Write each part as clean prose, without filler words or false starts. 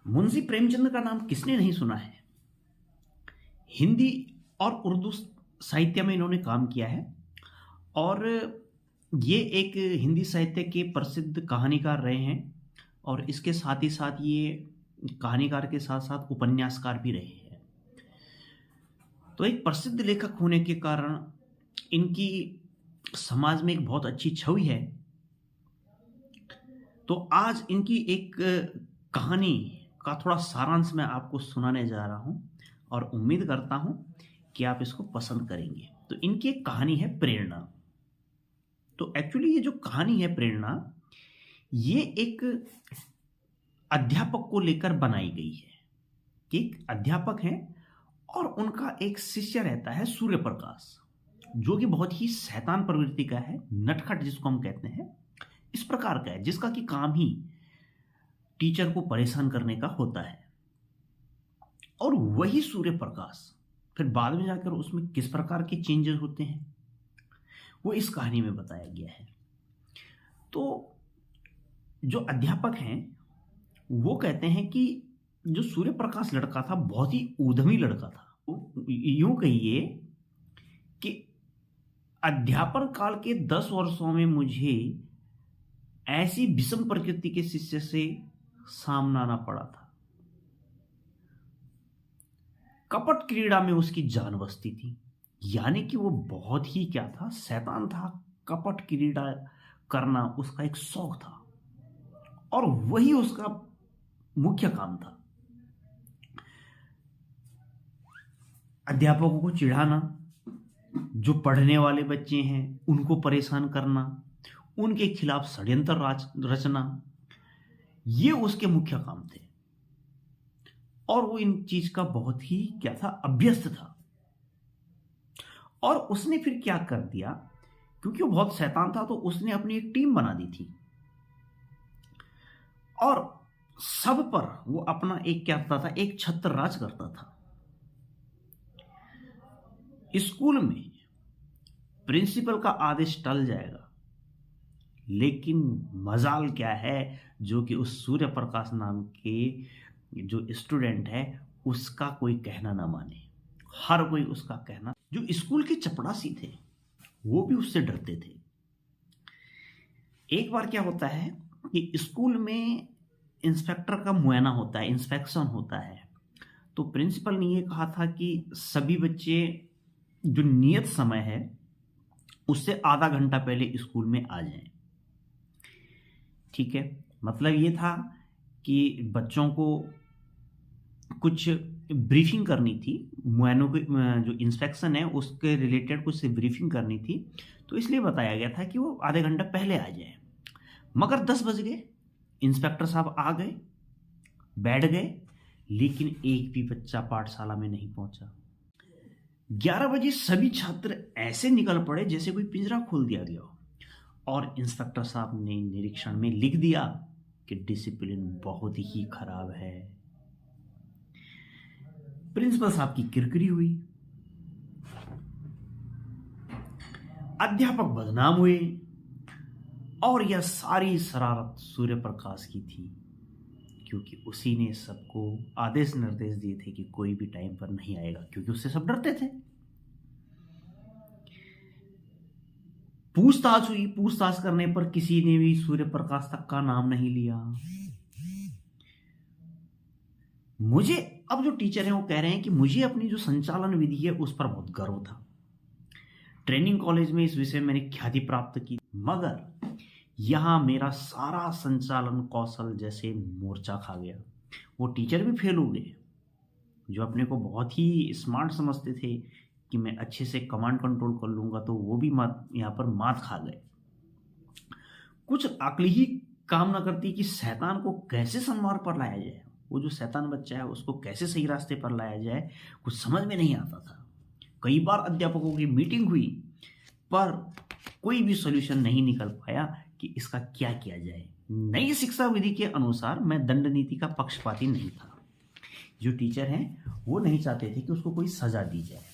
मुंशी प्रेमचंद का नाम किसने नहीं सुना है। हिंदी और उर्दू साहित्य में इन्होंने काम किया है और ये एक हिंदी साहित्य के प्रसिद्ध कहानीकार रहे हैं और इसके साथ ही साथ ये कहानीकार के साथ साथ उपन्यासकार भी रहे हैं। तो एक प्रसिद्ध लेखक होने के कारण इनकी समाज में एक बहुत अच्छी छवि है। तो आज इनकी एक कहानी का थोड़ा सारांश मैं आपको सुनाने जा रहा हूं और उम्मीद करता हूं कि आप इसको पसंद करेंगे। तो इनकी एक कहानी है प्रेरणा। तो एक्चुअली ये जो कहानी है प्रेरणा, ये एक अध्यापक को लेकर बनाई गई है कि एक अध्यापक हैं और उनका एक शिष्य रहता है सूर्य प्रकाश, जो कि बहुत ही शैतान प्रवृत्ति का है, नटखट जिसको हम कहते हैं, इस प्रकार का है जिसका कि काम ही टीचर को परेशान करने का होता है। और वही सूर्य प्रकाश फिर बाद में जाकर उसमें किस प्रकार के चेंजेस होते हैं वो इस कहानी में बताया गया है। तो जो अध्यापक हैं वो कहते हैं कि जो सूर्य प्रकाश लड़का था बहुत ही उद्यमी लड़का था। यूं कहिए कि अध्यापन काल के 10 वर्षों में मुझे ऐसी विषम प्रकृति के शिष्य से सामना आना पड़ा था। कपट क्रीड़ा में उसकी जान बसती थी, यानी कि वो बहुत ही क्या था, शैतान था। कपट क्रीड़ा करना उसका एक शौक था और वही उसका मुख्य काम था। अध्यापकों को चिढ़ाना, जो पढ़ने वाले बच्चे हैं उनको परेशान करना, उनके खिलाफ षड्यंत्र रचना, ये उसके मुख्य काम थे और वो इन चीज का बहुत ही क्या था, अभ्यस्त था। और उसने फिर क्या कर दिया, क्योंकि वो बहुत शैतान था, तो उसने अपनी एक टीम बना दी थी और सब पर वो अपना एक क्या करता था, एक छत्र राज करता था। स्कूल में प्रिंसिपल का आदेश टल जाएगा, लेकिन मजाल क्या है जो कि उस सूर्य प्रकाश नाम के जो स्टूडेंट है उसका कोई कहना ना माने। हर कोई उसका कहना, जो स्कूल के चपड़ासी थे वो भी उससे डरते थे। एक बार क्या होता है कि स्कूल में इंस्पेक्टर का मुआयना होता है, इंस्पेक्शन होता है। तो प्रिंसिपल ने ये कहा था कि सभी बच्चे जो नियत समय है उससे आधा घंटा पहले स्कूल में आ जाएं। ठीक है, मतलब ये था कि बच्चों को कुछ ब्रीफिंग करनी थी, मुआयनों के जो इंस्पेक्शन है उसके रिलेटेड कुछ से ब्रीफिंग करनी थी, तो इसलिए बताया गया था कि वो आधे घंटा पहले आ जाए। मगर 10 बज गए, इंस्पेक्टर साहब आ गए, बैठ गए, लेकिन एक भी बच्चा पाठशाला में नहीं पहुंचा। 11 बजे सभी छात्र ऐसे निकल पड़े जैसे कोई पिंजरा खोल दिया गया हो और इंस्पेक्टर साहब ने निरीक्षण में लिख दिया कि डिसिप्लिन बहुत ही खराब है। प्रिंसिपल साहब की किरकिरी हुई, अध्यापक बदनाम हुए और यह सारी शरारत सूर्य प्रकाश की थी, क्योंकि उसी ने सबको आदेश निर्देश दिए थे कि कोई भी टाइम पर नहीं आएगा, क्योंकि उससे सब डरते थे। पूछताछ हुई, पूछताछ करने पर किसी ने भी सूर्य प्रकाश तक का नाम नहीं लिया। मुझे अब जो टीचर हैं वो कह रहे हैं कि मुझे अपनी जो संचालन विधि है उस पर बहुत गर्व था। ट्रेनिंग कॉलेज में इस विषय में मैंने ख्याति प्राप्त की, मगर यहां मेरा सारा संचालन कौशल जैसे मोर्चा खा गया। वो टीचर भी फेल हो गए जो अपने को बहुत ही स्मार्ट समझते थे कि मैं अच्छे से कमांड कंट्रोल कर लूंगा, तो वो भी यहाँ पर मात खा गए। कुछ अक्ल ही काम ना करती कि शैतान को कैसे सन्मार्ग पर लाया जाए, वो जो शैतान बच्चा है उसको कैसे सही रास्ते पर लाया जाए, कुछ समझ में नहीं आता था। कई बार अध्यापकों की मीटिंग हुई पर कोई भी सॉल्यूशन नहीं निकल पाया कि इसका क्या किया जाए। नई शिक्षा विधि के अनुसार मैं दंड नीति का पक्षपाती नहीं था। जो टीचर हैं वो नहीं चाहते थे कि उसको कोई सजा दी जाए,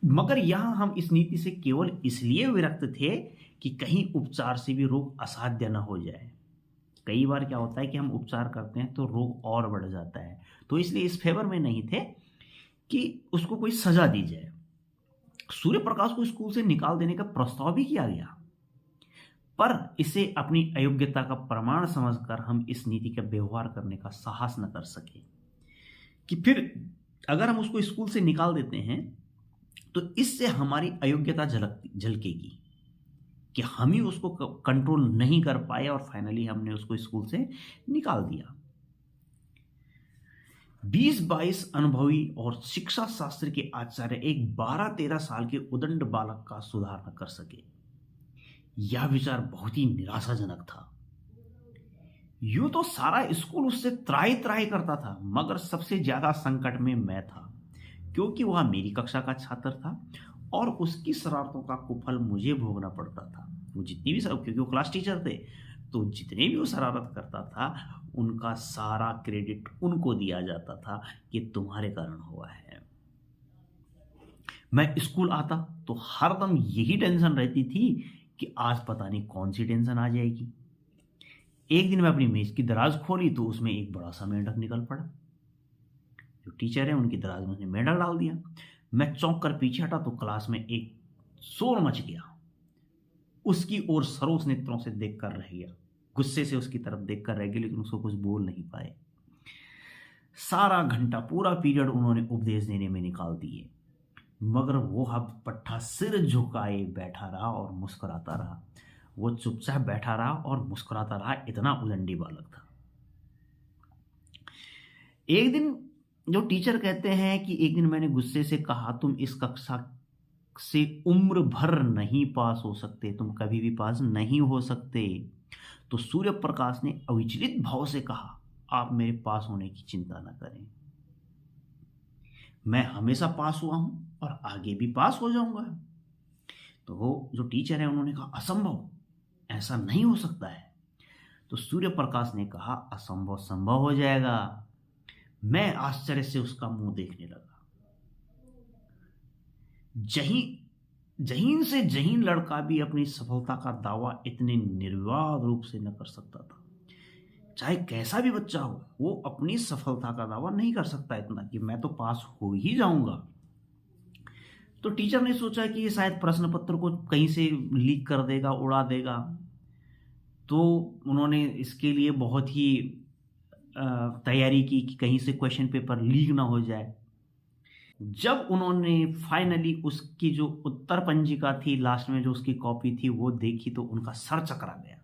मगर यहां हम इस नीति से केवल इसलिए विरक्त थे कि कहीं उपचार से भी रोग असाध्य न हो जाए। कई बार क्या होता है कि हम उपचार करते हैं तो रोग और बढ़ जाता है, तो इसलिए इस फेवर में नहीं थे कि उसको कोई सजा दी जाए। सूर्य प्रकाश को स्कूल से निकाल देने का प्रस्ताव भी किया गया, पर इसे अपनी अयोग्यता का प्रमाण समझकर हम इस नीति का व्यवहार करने का साहस न कर सके कि फिर अगर हम उसको स्कूल से निकाल देते हैं तो इससे हमारी अयोग्यता झलकेगी कि हम ही उसको कंट्रोल नहीं कर पाए, और फाइनली हमने उसको स्कूल से निकाल दिया। 20-22 अनुभवी और शिक्षा शास्त्र के आचार्य एक 12-13 साल के उदंड बालक का सुधार न कर सके। यह विचार बहुत ही निराशाजनक था। यूं तो सारा स्कूल उससे त्राही त्राही करता था, मगर सबसे ज्यादा संकट में मैं था, क्योंकि वह मेरी कक्षा का छात्र था और उसकी शरारतों का कुफल मुझे भोगना पड़ता था। वो जितनी भी क्योंकि वो क्लास टीचर थे, तो जितने भी वो शरारत करता था उनका सारा क्रेडिट उनको दिया जाता था कि तुम्हारे कारण हुआ है। मैं स्कूल आता तो हरदम यही टेंशन रहती थी कि आज पता नहीं कौन सी टेंशन आ जाएगी। एक दिन मैं अपनी मेज की दराज खोली तो उसमें एक बड़ा सा मेंढक निकल पड़ा। जो टीचर है उनकी दराज में उसने मेंढक डाल दिया। मैं चौंक कर पीछे हटा तो क्लास में एक शोर मच गया। उसकी ओर सरोस नेत्रों से देखकर रह गया, गुस्से से उसकी तरफ देखकर रह गया, लेकिन उसको कुछ बोल नहीं पाए। सारा घंटा, पूरा पीरियड उन्होंने उपदेश देने में निकाल दिए, मगर वो हब पट्टा सिर झुकाए बैठा रहा और मुस्कुराता रहा। वो चुपचाप बैठा रहा और मुस्कुराता रहा, इतना उदंडी बालक था। एक दिन जो टीचर कहते हैं कि एक दिन मैंने गुस्से से कहा, तुम इस कक्षा से उम्र भर नहीं पास हो सकते, तुम कभी भी पास नहीं हो सकते। तो सूर्य प्रकाश ने अविचलित भाव से कहा, आप मेरे पास होने की चिंता न करें, मैं हमेशा पास हुआ हूं और आगे भी पास हो जाऊंगा। तो वो जो टीचर है उन्होंने कहा, असंभव, ऐसा नहीं हो सकता है। तो सूर्य प्रकाश ने कहा, असंभव संभव हो जाएगा। मैं आश्चर्य से उसका मुंह देखने लगा। जहीन से जहीन लड़का भी अपनी सफलता का दावा इतने निर्विवाद रूप से न कर सकता था। चाहे कैसा भी बच्चा हो, वो अपनी सफलता का दावा नहीं कर सकता इतना कि मैं तो पास हो ही जाऊंगा। तो टीचर ने सोचा कि ये शायद प्रश्न पत्र को कहीं से लीक कर देगा, उड़ा देगा। तो उन्होंने इसके लिए बहुत ही तैयारी की कि कहीं से क्वेश्चन पेपर लीक ना हो जाए। जब उन्होंने फाइनली उसकी जो उत्तर पंजिका थी, लास्ट में जो उसकी कॉपी थी, वो देखी तो उनका सर चकरा गया।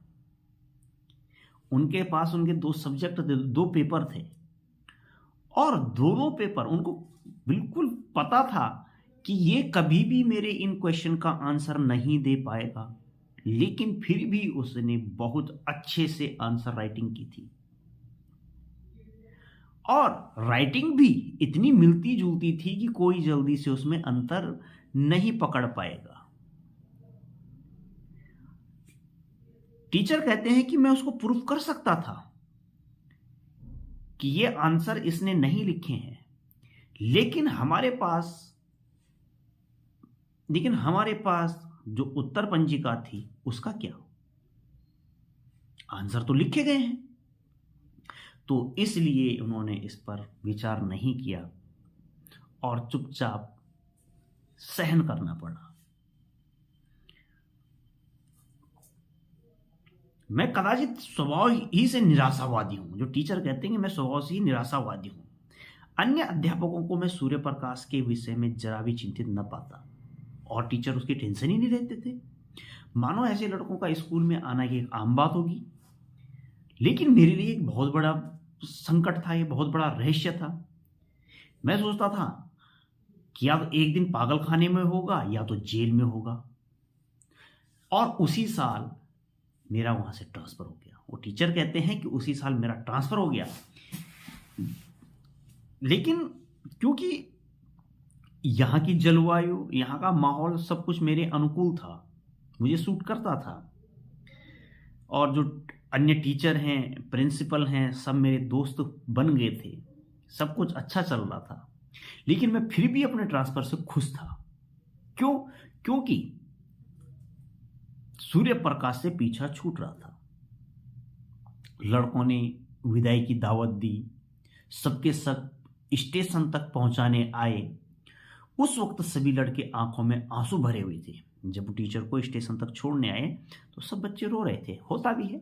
उनके पास उनके 2 सब्जेक्ट थे, 2 पेपर थे, और दोनों पेपर उनको बिल्कुल पता था कि ये कभी भी मेरे इन क्वेश्चन का आंसर नहीं दे पाएगा, लेकिन फिर भी उसने बहुत अच्छे से आंसर राइटिंग की थी, और राइटिंग भी इतनी मिलती जुलती थी कि कोई जल्दी से उसमें अंतर नहीं पकड़ पाएगा। टीचर कहते हैं कि मैं उसको प्रूफ कर सकता था कि ये आंसर इसने नहीं लिखे हैं, लेकिन हमारे पास जो उत्तर पंजिका थी उसका क्या, आंसर तो लिखे गए हैं। तो इसलिए उन्होंने इस पर विचार नहीं किया और चुपचाप सहन करना पड़ा। मैं कदाचित स्वभाव ही से निराशावादी हूं। जो टीचर कहते हैं कि मैं स्वभाव से ही निराशावादी हूं। अन्य अध्यापकों को मैं सूर्य प्रकाश के विषय में जरा भी चिंतित न पाता, और टीचर उसकी टेंशन ही नहीं लेते थे। मानो ऐसे लड़कों का स्कूल में आना एक आम बात होगी। लेकिन मेरे लिए एक बहुत बड़ा संकट था, ये बहुत बड़ा रहस्य था। मैं सोचता था कि या तो एक दिन पागल खाने में होगा या तो जेल में होगा। और उसी साल मेरा वहां से ट्रांसफर हो गया। वो टीचर कहते हैं कि उसी साल मेरा ट्रांसफर हो गया, लेकिन क्योंकि यहाँ की जलवायु, यहाँ का माहौल, सब कुछ मेरे अनुकूल था, मुझे सूट करता था, और जो अन्य टीचर हैं, प्रिंसिपल हैं, सब मेरे दोस्त बन गए थे, सब कुछ अच्छा चल रहा था। लेकिन मैं फिर भी अपने ट्रांसफर से खुश था। क्यों? क्योंकि सूर्य प्रकाश से पीछा छूट रहा था। लड़कों ने विदाई की दावत दी, सबके सब स्टेशन तक पहुंचाने आए। उस वक्त सभी लड़के आंखों में आंसू भरे हुए थे। जब वो टीचर को स्टेशन तक छोड़ने आए तो सब बच्चे रो रहे थे। होता भी है,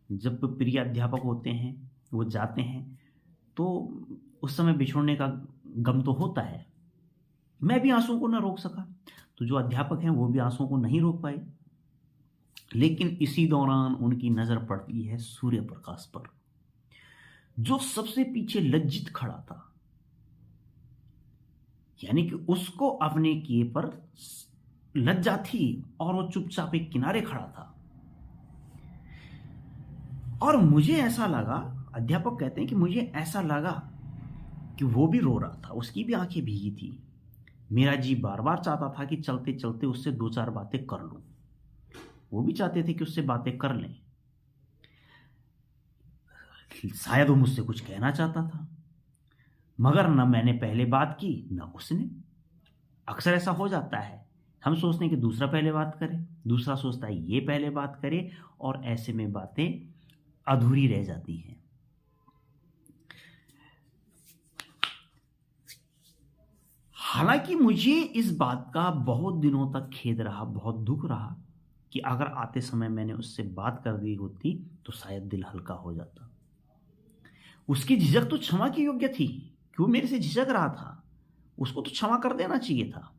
जब प्रिय अध्यापक होते हैं वो जाते हैं तो उस समय बिछोड़ने का गम तो होता है। मैं भी आंसुओं को न रोक सका, तो जो अध्यापक हैं वो भी आंसुओं को नहीं रोक पाए। लेकिन इसी दौरान उनकी नजर पड़ती है सूर्य प्रकाश पर, जो सबसे पीछे लज्जित खड़ा था। यानी कि उसको अपने किए पर लज्जा थी और वो चुपचाप एक किनारे खड़ा था। और मुझे ऐसा लगा, अध्यापक कहते हैं कि मुझे ऐसा लगा कि वो भी रो रहा था, उसकी भी आंखें भीगी थी। मेरा जी बार बार चाहता था कि चलते चलते उससे दो चार बातें कर लूं। वो भी चाहते थे कि उससे बातें कर लें। शायद वो मुझसे कुछ कहना चाहता था, मगर न मैंने पहले बात की न उसने। अक्सर ऐसा हो जाता है, हम सोचते हैं कि दूसरा पहले बात करे, दूसरा सोचता है ये पहले बात करे, और ऐसे में बातें अधूरी रह जाती हैं। हालांकि मुझे इस बात का बहुत दिनों तक खेद रहा, बहुत दुख रहा कि अगर आते समय मैंने उससे बात कर दी होती तो शायद दिल हल्का हो जाता। उसकी झिझक तो क्षमा की योग्य थी, क्यों मेरे से झिझक रहा था, उसको तो क्षमा कर देना चाहिए था।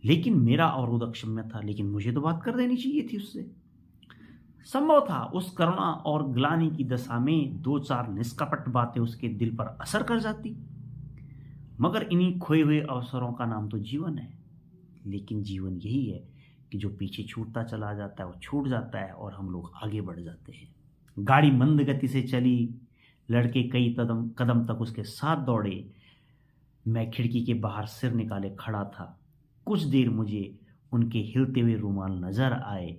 लेकिन मेरा अवरोध अक्षम्य था, लेकिन मुझे तो बात कर देनी चाहिए थी उससे। संभव था उस करुणा और ग्लानि की दशा में दो चार निष्कपट बातें उसके दिल पर असर कर जाती। मगर इन्हीं खोए हुए अवसरों का नाम तो जीवन है। लेकिन जीवन यही है कि जो पीछे छूटता चला जाता है वो छूट जाता है और हम लोग आगे बढ़ जाते हैं। गाड़ी मंद गति से चली, लड़के कई कदम कदम तक उसके साथ दौड़े। मैं खिड़की के बाहर सिर निकाले खड़ा था। कुछ देर मुझे उनके हिलते हुए रुमाल नजर आए,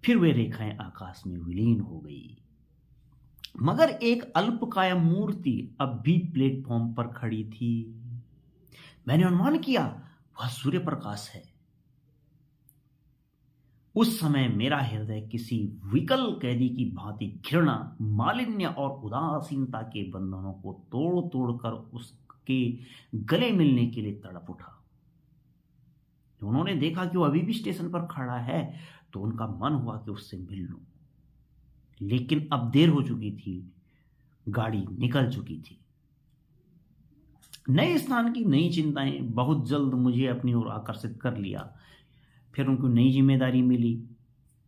फिर वे रेखाएं आकाश में विलीन हो गई। मगर एक अल्पकाय मूर्ति अब भी प्लेटफॉर्म पर खड़ी थी। मैंने अनुमान किया वह सूर्य प्रकाश है। उस समय मेरा हृदय किसी विकल कैदी की भांति घृणा, मालिन्य और उदासीनता के बंधनों को तोड़ तोड़कर उसके गले मिलने के लिए तड़प उठा। उन्होंने देखा कि वो अभी भी स्टेशन पर खड़ा है तो उनका मन हुआ कि उससे मिल लूं। लेकिन अब देर हो चुकी थी, गाड़ी निकल चुकी थी। नए स्थान की नई चिंताएं बहुत जल्द मुझे अपनी ओर आकर्षित कर लिया। फिर उनको नई जिम्मेदारी मिली।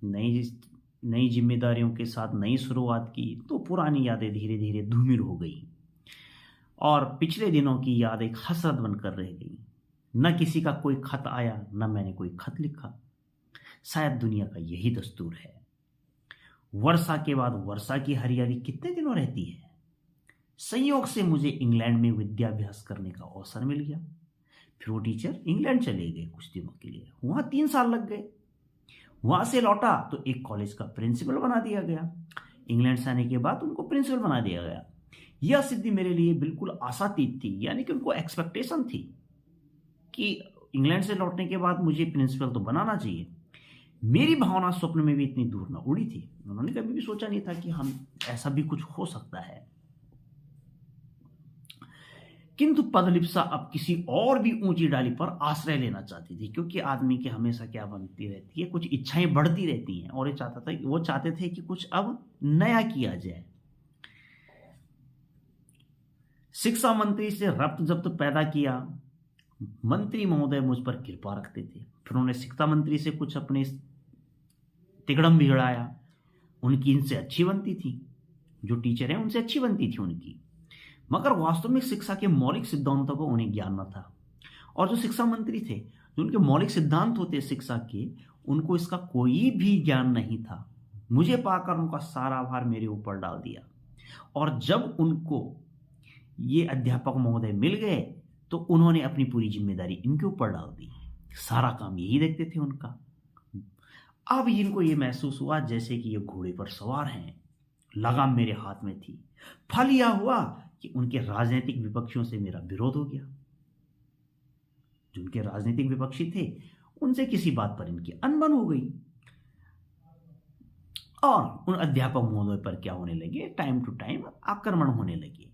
नई जिम्मेदारियों के साथ नई शुरुआत की तो पुरानी यादें धीरे धीरे धूमिल हो गई और पिछले दिनों की याद एक हसरत बनकर रह गई। न किसी का कोई खत आया, न मैंने कोई खत लिखा। शायद दुनिया का यही दस्तूर है। वर्षा के बाद वर्षा की हरियाली कितने दिनों रहती है। संयोग से मुझे इंग्लैंड में विद्याभ्यास करने का अवसर मिल गया। फिर वो टीचर इंग्लैंड चले गए कुछ दिनों के लिए। वहां 3 साल लग गए। वहां से लौटा तो एक कॉलेज का प्रिंसिपल बना दिया गया। इंग्लैंड से आने के बाद उनको प्रिंसिपल बना दिया गया। यह सिद्धि मेरे लिए बिल्कुल आशातीत थी। यानी कि उनको एक्सपेक्टेशन थी कि इंग्लैंड से लौटने के बाद मुझे प्रिंसिपल तो बनाना चाहिए। मेरी भावना स्वप्न में भी इतनी दूर न उड़ी थी। उन्होंने कभी भी सोचा नहीं था कि हम ऐसा भी कुछ हो सकता है। किंतु पदलिप्सा अब किसी और भी ऊंची डाली पर आश्रय लेना चाहती थी, क्योंकि आदमी की हमेशा क्या बनती रहती है, कुछ इच्छाएं बढ़ती रहती हैं। और वो चाहते थे कि कुछ अब नया किया जाए। शिक्षा मंत्री से रब्त जब्त पैदा किया। मंत्री महोदय मुझ पर कृपा रखते थे। फिर उन्होंने शिक्षा मंत्री से कुछ अपने तिगड़म बिगड़ाया। उनकी इनसे अच्छी बनती थी, जो टीचर हैं उनसे अच्छी बनती थी उनकी। मगर वास्तव में शिक्षा के मौलिक सिद्धांतों को उन्हें ज्ञान न था। और जो शिक्षा मंत्री थे, जो उनके मौलिक सिद्धांत होते शिक्षा के, उनको इसका कोई भी ज्ञान नहीं था। मुझे पाकर उनका सारा भार मेरे ऊपर डाल दिया। और जब उनको ये अध्यापक महोदय मिल गए तो उन्होंने अपनी पूरी जिम्मेदारी इनके ऊपर डाल दी। सारा काम यही देखते थे उनका। अब इनको ये महसूस हुआ जैसे कि ये घोड़े पर सवार हैं। लगाम मेरे हाथ में थी। फल यह हुआ कि उनके राजनीतिक विपक्षियों से मेरा विरोध हो गया। जो उनके राजनीतिक विपक्षी थे उनसे किसी बात पर इनकी अनबन हो गई। और उन अध्यापक महोदय पर क्या होने लगे, टाइम टू टाइम आक्रमण होने लगे।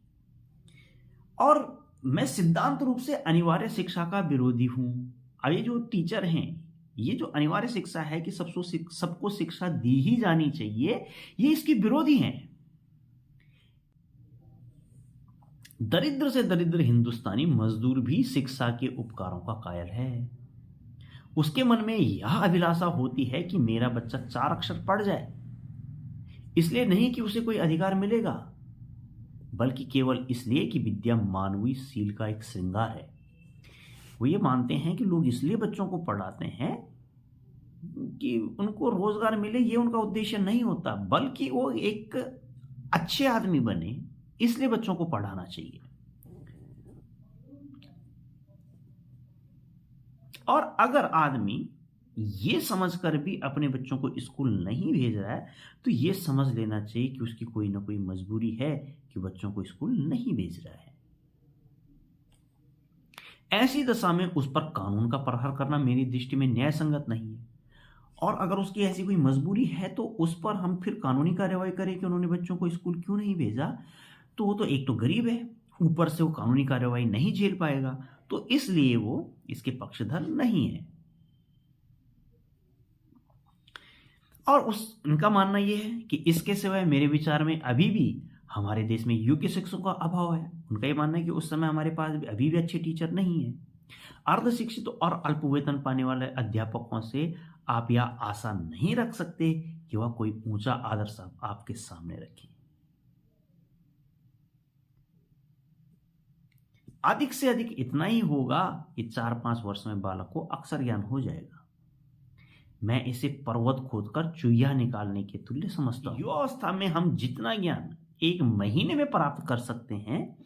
और मैं सिद्धांत रूप से अनिवार्य शिक्षा का विरोधी हूं। अब ये जो टीचर हैं, ये जो अनिवार्य शिक्षा है कि सबको शिक्षा दी ही जानी चाहिए, ये इसके विरोधी हैं। दरिद्र से दरिद्र हिंदुस्तानी मजदूर भी शिक्षा के उपकारों का कायल है। उसके मन में यह अभिलाषा होती है कि मेरा बच्चा 4 अक्षर पढ़ जाए, इसलिए नहीं कि उसे कोई अधिकार मिलेगा, बल्कि केवल इसलिए कि विद्या मानवीय सील का एक श्रृंगार है। वो ये मानते हैं कि लोग इसलिए बच्चों को पढ़ाते हैं कि उनको रोजगार मिले, ये उनका उद्देश्य नहीं होता, बल्कि वो एक अच्छे आदमी बने, इसलिए बच्चों को पढ़ाना चाहिए। और अगर आदमी ये समझकर भी अपने बच्चों को स्कूल नहीं भेज रहा है, तो ये समझ लेना चाहिए कि उसकी कोई ना कोई मजबूरी है कि बच्चों को स्कूल नहीं भेज रहा है। ऐसी दशा में उस पर कानून का प्रहार करना मेरी दृष्टि में न्याय संगत नहीं है। और अगर उसकी ऐसी कोई मजबूरी है तो उस पर हम फिर कानूनी कार्यवाही करें कि उन्होंने बच्चों को स्कूल क्यों नहीं भेजा। तो वो तो एक तो गरीब है, ऊपर से वो कानूनी कार्यवाही नहीं झेल पाएगा, तो इसलिए वो इसके पक्षधर नहीं है। और उनका मानना यह है कि इसके सिवाय मेरे विचार में अभी भी हमारे देश में योग्य शिक्षकों का अभाव है। उनका ये मानना है कि उस समय हमारे पास अभी भी अच्छे टीचर नहीं है। अर्धशिक्षित और अल्प वेतन पाने वाले अध्यापकों से आप यह आशा नहीं रख सकते कि वह कोई ऊंचा आदर्श आपके सामने रखें। अधिक से अधिक इतना ही होगा कि 4-5 वर्ष में बालक को अक्षर ज्ञान हो जाएगा। मैं इसे पर्वत खोदकर चुहिया निकालने के तुल्य समझता हूँ। युवावस्था में हम जितना ज्ञान 1 महीने में प्राप्त कर सकते हैं,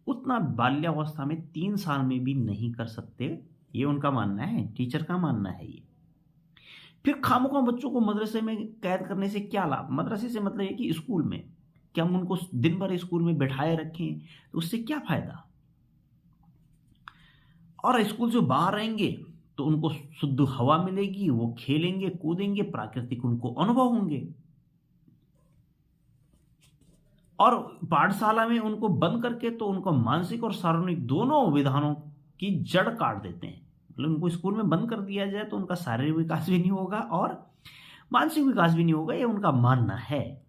उतना बाल्यावस्था में 3 साल में भी नहीं कर सकते। ये उनका मानना है, टीचर का मानना है ये। फिर खामोखा बच्चों को मदरसे में कैद करने से क्या लाभ? मदरसे से मतलब है कि स्कूल में, कि हम उनको दिन भर स्कूल में बैठाए रखें तो उससे क्या फायदा? और स्कूल से बाहर रहेंगे तो उनको शुद्ध हवा मिलेगी, वो खेलेंगे कूदेंगे, प्राकृतिक उनको अनुभव होंगे। और पाठशाला में उनको बंद करके तो उनको मानसिक और शारीरिक दोनों विधानों की जड़ काट देते हैं। मतलब उनको स्कूल में बंद कर दिया जाए तो उनका शारीरिक विकास भी नहीं होगा और मानसिक विकास भी नहीं होगा, ये उनका मानना है।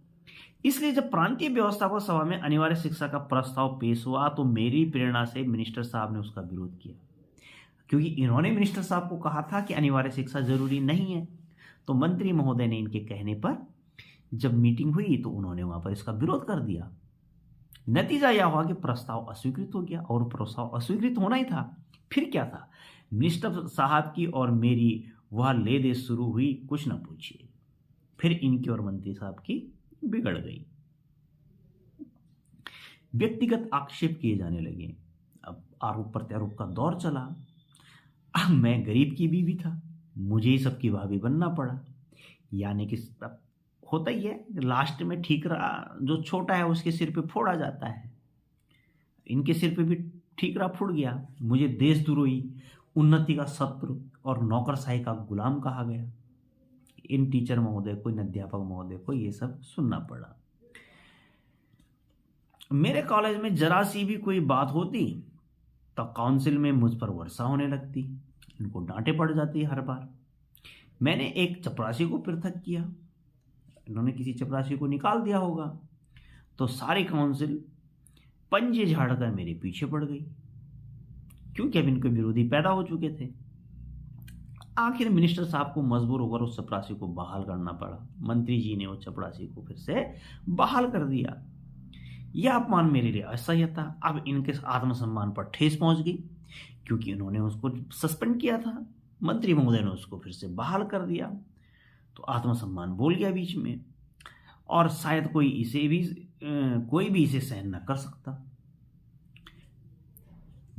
इसलिए जब प्रांतीय व्यवस्थापक सभा में अनिवार्य शिक्षा का प्रस्ताव पेश हुआ तो मेरी प्रेरणा से मिनिस्टर साहब ने उसका विरोध किया, क्योंकि इन्होंने मिनिस्टर साहब को कहा था कि अनिवार्य शिक्षा जरूरी नहीं है। तो मंत्री महोदय ने इनके कहने पर जब मीटिंग हुई तो उन्होंने वहां पर इसका विरोध कर दिया। नतीजा यह हुआ कि प्रस्ताव अस्वीकृत हो गया, और प्रस्ताव अस्वीकृत होना ही था। फिर क्या था, मिनिस्टर साहब की और मेरी वह ले दे शुरू हुई, कुछ ना पूछिए। फिर इनकी और मंत्री साहब की बिगड़ गई। व्यक्तिगत आक्षेप किए जाने लगे। अब आरोप प्रत्यारोप का दौर चला। अब मैं गरीब की बीवी था, मुझे ही सबकी भाभी बनना पड़ा। यानी कि होता ही है, लास्ट में ठीकरा जो छोटा है उसके सिर पे फोड़ा जाता है। इनके सिर पे भी ठीकरा फूट गया। मुझे देशद्रोही, उन्नति का शत्रु और नौकरशाही का गुलाम कहा गया। इन टीचर महोदय को, इन अध्यापक महोदय को ये सब सुनना पड़ा। मेरे कॉलेज में जरा सी भी कोई बात होती तो काउंसिल में मुझ पर वर्षा होने लगती, इनको डांटे पड़ जाती हर बार। मैंने एक चपरासी को पृथक किया, इन्होंने किसी चपरासी को निकाल दिया होगा, तो सारी काउंसिल पंजे झाड़कर मेरे पीछे पड़ गई, क्योंकि अब इनके विरोधी पैदा हो चुके थे। आखिर मिनिस्टर साहब को मजबूर होकर उस चपरासी को बहाल करना पड़ा। मंत्री जी ने उस चपरासी को फिर से बहाल कर दिया। यह अपमान मेरे लिए असह्य था। अब इनके आत्मसम्मान पर ठेस पहुंच गई, क्योंकि इन्होंने उसको सस्पेंड किया था, मंत्री महोदय ने उसको फिर से बहाल कर दिया, तो आत्मसम्मान बोल गया बीच में। और शायद कोई भी इसे सहन न कर सकता।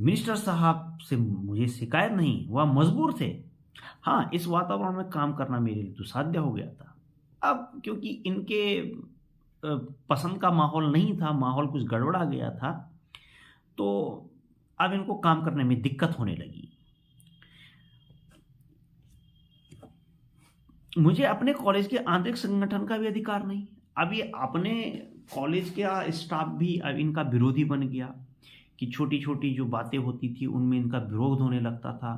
मिनिस्टर साहब से मुझे शिकायत नहीं, वह मजबूर थे। हाँ, इस वातावरण में काम करना मेरे लिए दुसाध्य हो गया था। अब क्योंकि इनके पसंद का माहौल नहीं था, माहौल कुछ गड़बड़ा गया था, तो अब इनको काम करने में दिक्कत होने लगी। मुझे अपने कॉलेज के आंतरिक संगठन का भी अधिकार नहीं। अब ये अपने कॉलेज का स्टाफ भी अब इनका विरोधी बन गया कि छोटी छोटी जो बातें होती थी उनमें इनका विरोध होने लगता था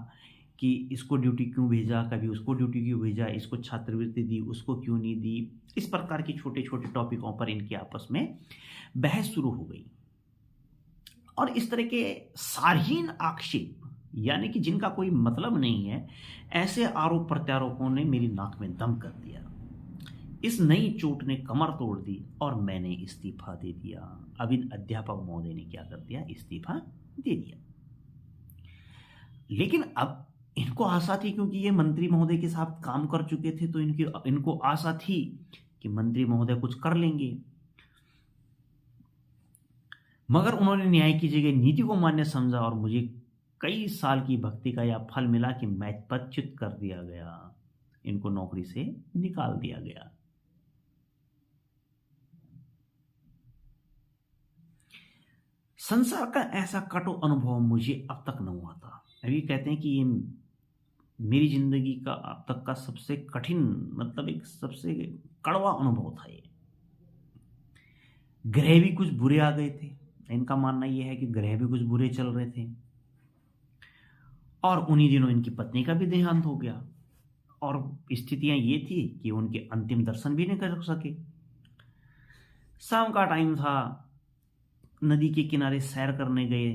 कि इसको ड्यूटी क्यों भेजा, कभी उसको ड्यूटी क्यों भेजा, इसको छात्रवृत्ति दी, उसको क्यों नहीं दी। इस प्रकार के छोटे छोटे टॉपिकों पर इनके आपस में बहस शुरू हो गई। और इस तरह के सारहीन आक्षेप, यानी कि जिनका कोई मतलब नहीं है, ऐसे आरोप प्रत्यारोपों ने मेरी नाक में दम कर दिया। इस नई चोट ने कमर तोड़ दी और मैंने इस्तीफा दे दिया। अब इन अध्यापक महोदय ने क्या कर दिया, इस्तीफा दे दिया। लेकिन अब इनको आशा थी, क्योंकि ये मंत्री महोदय के साथ काम कर चुके थे, तो इनको आशा थी कि मंत्री महोदय कुछ कर लेंगे। मगर उन्होंने न्याय की जगह नीति को मान्य समझा और मुझे कई साल की भक्ति का यह फल मिला कि मैं पदच्युत कर दिया गया, इनको नौकरी से निकाल दिया गया। संसार का ऐसा कटु अनुभव मुझे अब तक न हुआ था। अभी कहते हैं कि ये मेरी जिंदगी का अब तक का सबसे कठिन, मतलब एक सबसे कड़वा अनुभव था। ये ग्रह भी कुछ बुरे आ गए थे। इनका मानना यह है कि ग्रह भी कुछ बुरे चल रहे थे। और उन्हीं दिनों इनकी पत्नी का भी देहांत हो गया और स्थितियां ये थी कि उनके अंतिम दर्शन भी नहीं कर सके। शाम का टाइम था, नदी के किनारे सैर करने गए।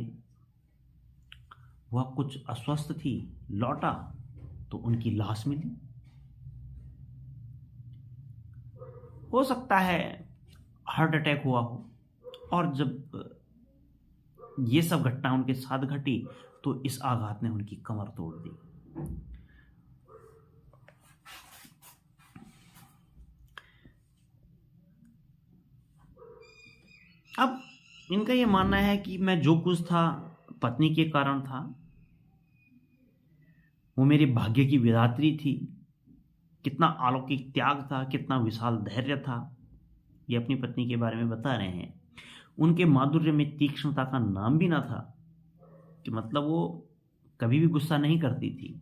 वह कुछ अस्वस्थ थी, लौटा तो उनकी लाश मिली। हो सकता है हार्ट अटैक हुआ हो। और जब ये सब घटना उनके साथ घटी तो इस आघात ने उनकी कमर तोड़ दी। अब इनका ये मानना है कि मैं जो कुछ था पत्नी के कारण था, वो मेरे भाग्य की विधात्री थी। कितना अलौकिक त्याग था, कितना विशाल धैर्य था। ये अपनी पत्नी के बारे में बता रहे हैं। उनके माधुर्य में तीक्ष्णता का नाम भी ना था, कि मतलब वो कभी भी गुस्सा नहीं करती थी।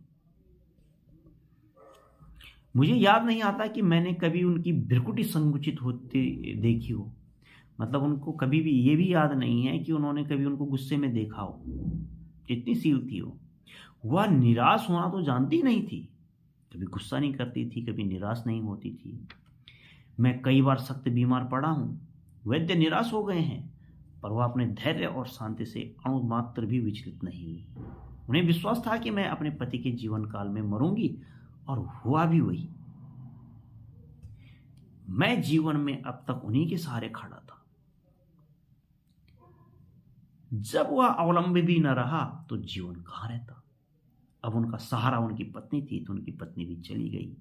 मुझे याद नहीं आता कि मैंने कभी उनकी भ्रुकुटी संकुचित होते देखी हो। मतलब उनको कभी भी ये भी याद नहीं है कि उन्होंने कभी उनको गुस्से में देखा हो। इतनी सील थी वो। वह निराश होना तो जानती नहीं थी, कभी गुस्सा नहीं करती थी, कभी निराश नहीं होती थी। मैं कई बार सख्त बीमार पड़ा हूँ, वैद्य निराश हो गए हैं, पर वह अपने धैर्य और शांति से अणुमात्र भी विचलित नहीं हुई। उन्हें विश्वास था कि मैं अपने पति के जीवन काल में मरूंगी, और हुआ भी वही। मैं जीवन में अब तक उन्हीं के सहारे खड़ा था। जब वह अवलंबी भी न रहा तो जीवन कहां रहता। अब उनका सहारा उनकी पत्नी थी, तो उनकी पत्नी भी चली गई,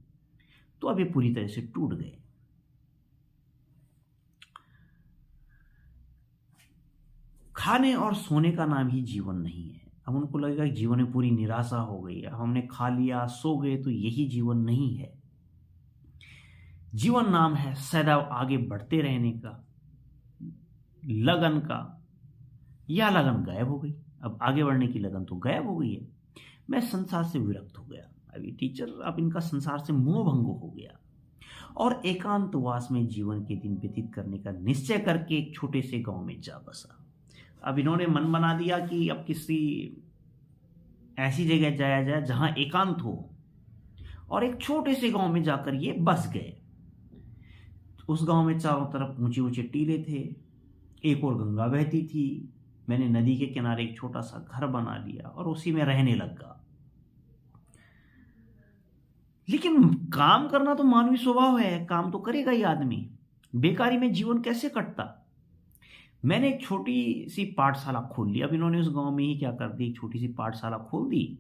तो अब ये पूरी तरह से टूट गए। खाने और सोने का नाम ही जीवन नहीं है। अब उनको लगेगा कि जीवन में पूरी निराशा हो गई, अब हमने खा लिया, सो गए, तो यही जीवन नहीं है। जीवन नाम है सदैव आगे बढ़ते रहने का, लगन का। यह लगन गायब हो गई। अब आगे बढ़ने की लगन तो गायब हो गई है। मैं संसार से विरक्त हो गया। अभी टीचर, अब इनका संसार से मोह भंग हो गया और एकांतवास में जीवन के दिन व्यतीत करने का निश्चय करके एक छोटे से गांव में जा बसा। अब इन्होंने मन बना दिया कि अब किसी ऐसी जगह जाया जाए जहां एकांत हो, और एक छोटे से गांव में जाकर ये बस गए। उस गांव में चारों तरफ ऊंचे ऊंचे टीले थे, एक और गंगा बहती थी। मैंने नदी के किनारे एक छोटा सा घर बना लिया और उसी में रहने लगा। लेकिन काम करना तो मानवीय स्वभाव है, काम तो करेगा ही आदमी। बेकारी में जीवन कैसे कटता। मैंने एक छोटी सी पाठशाला खोल ली। अब इन्होंने उस गांव में ही क्या कर दी, एक छोटी सी पाठशाला खोल दी।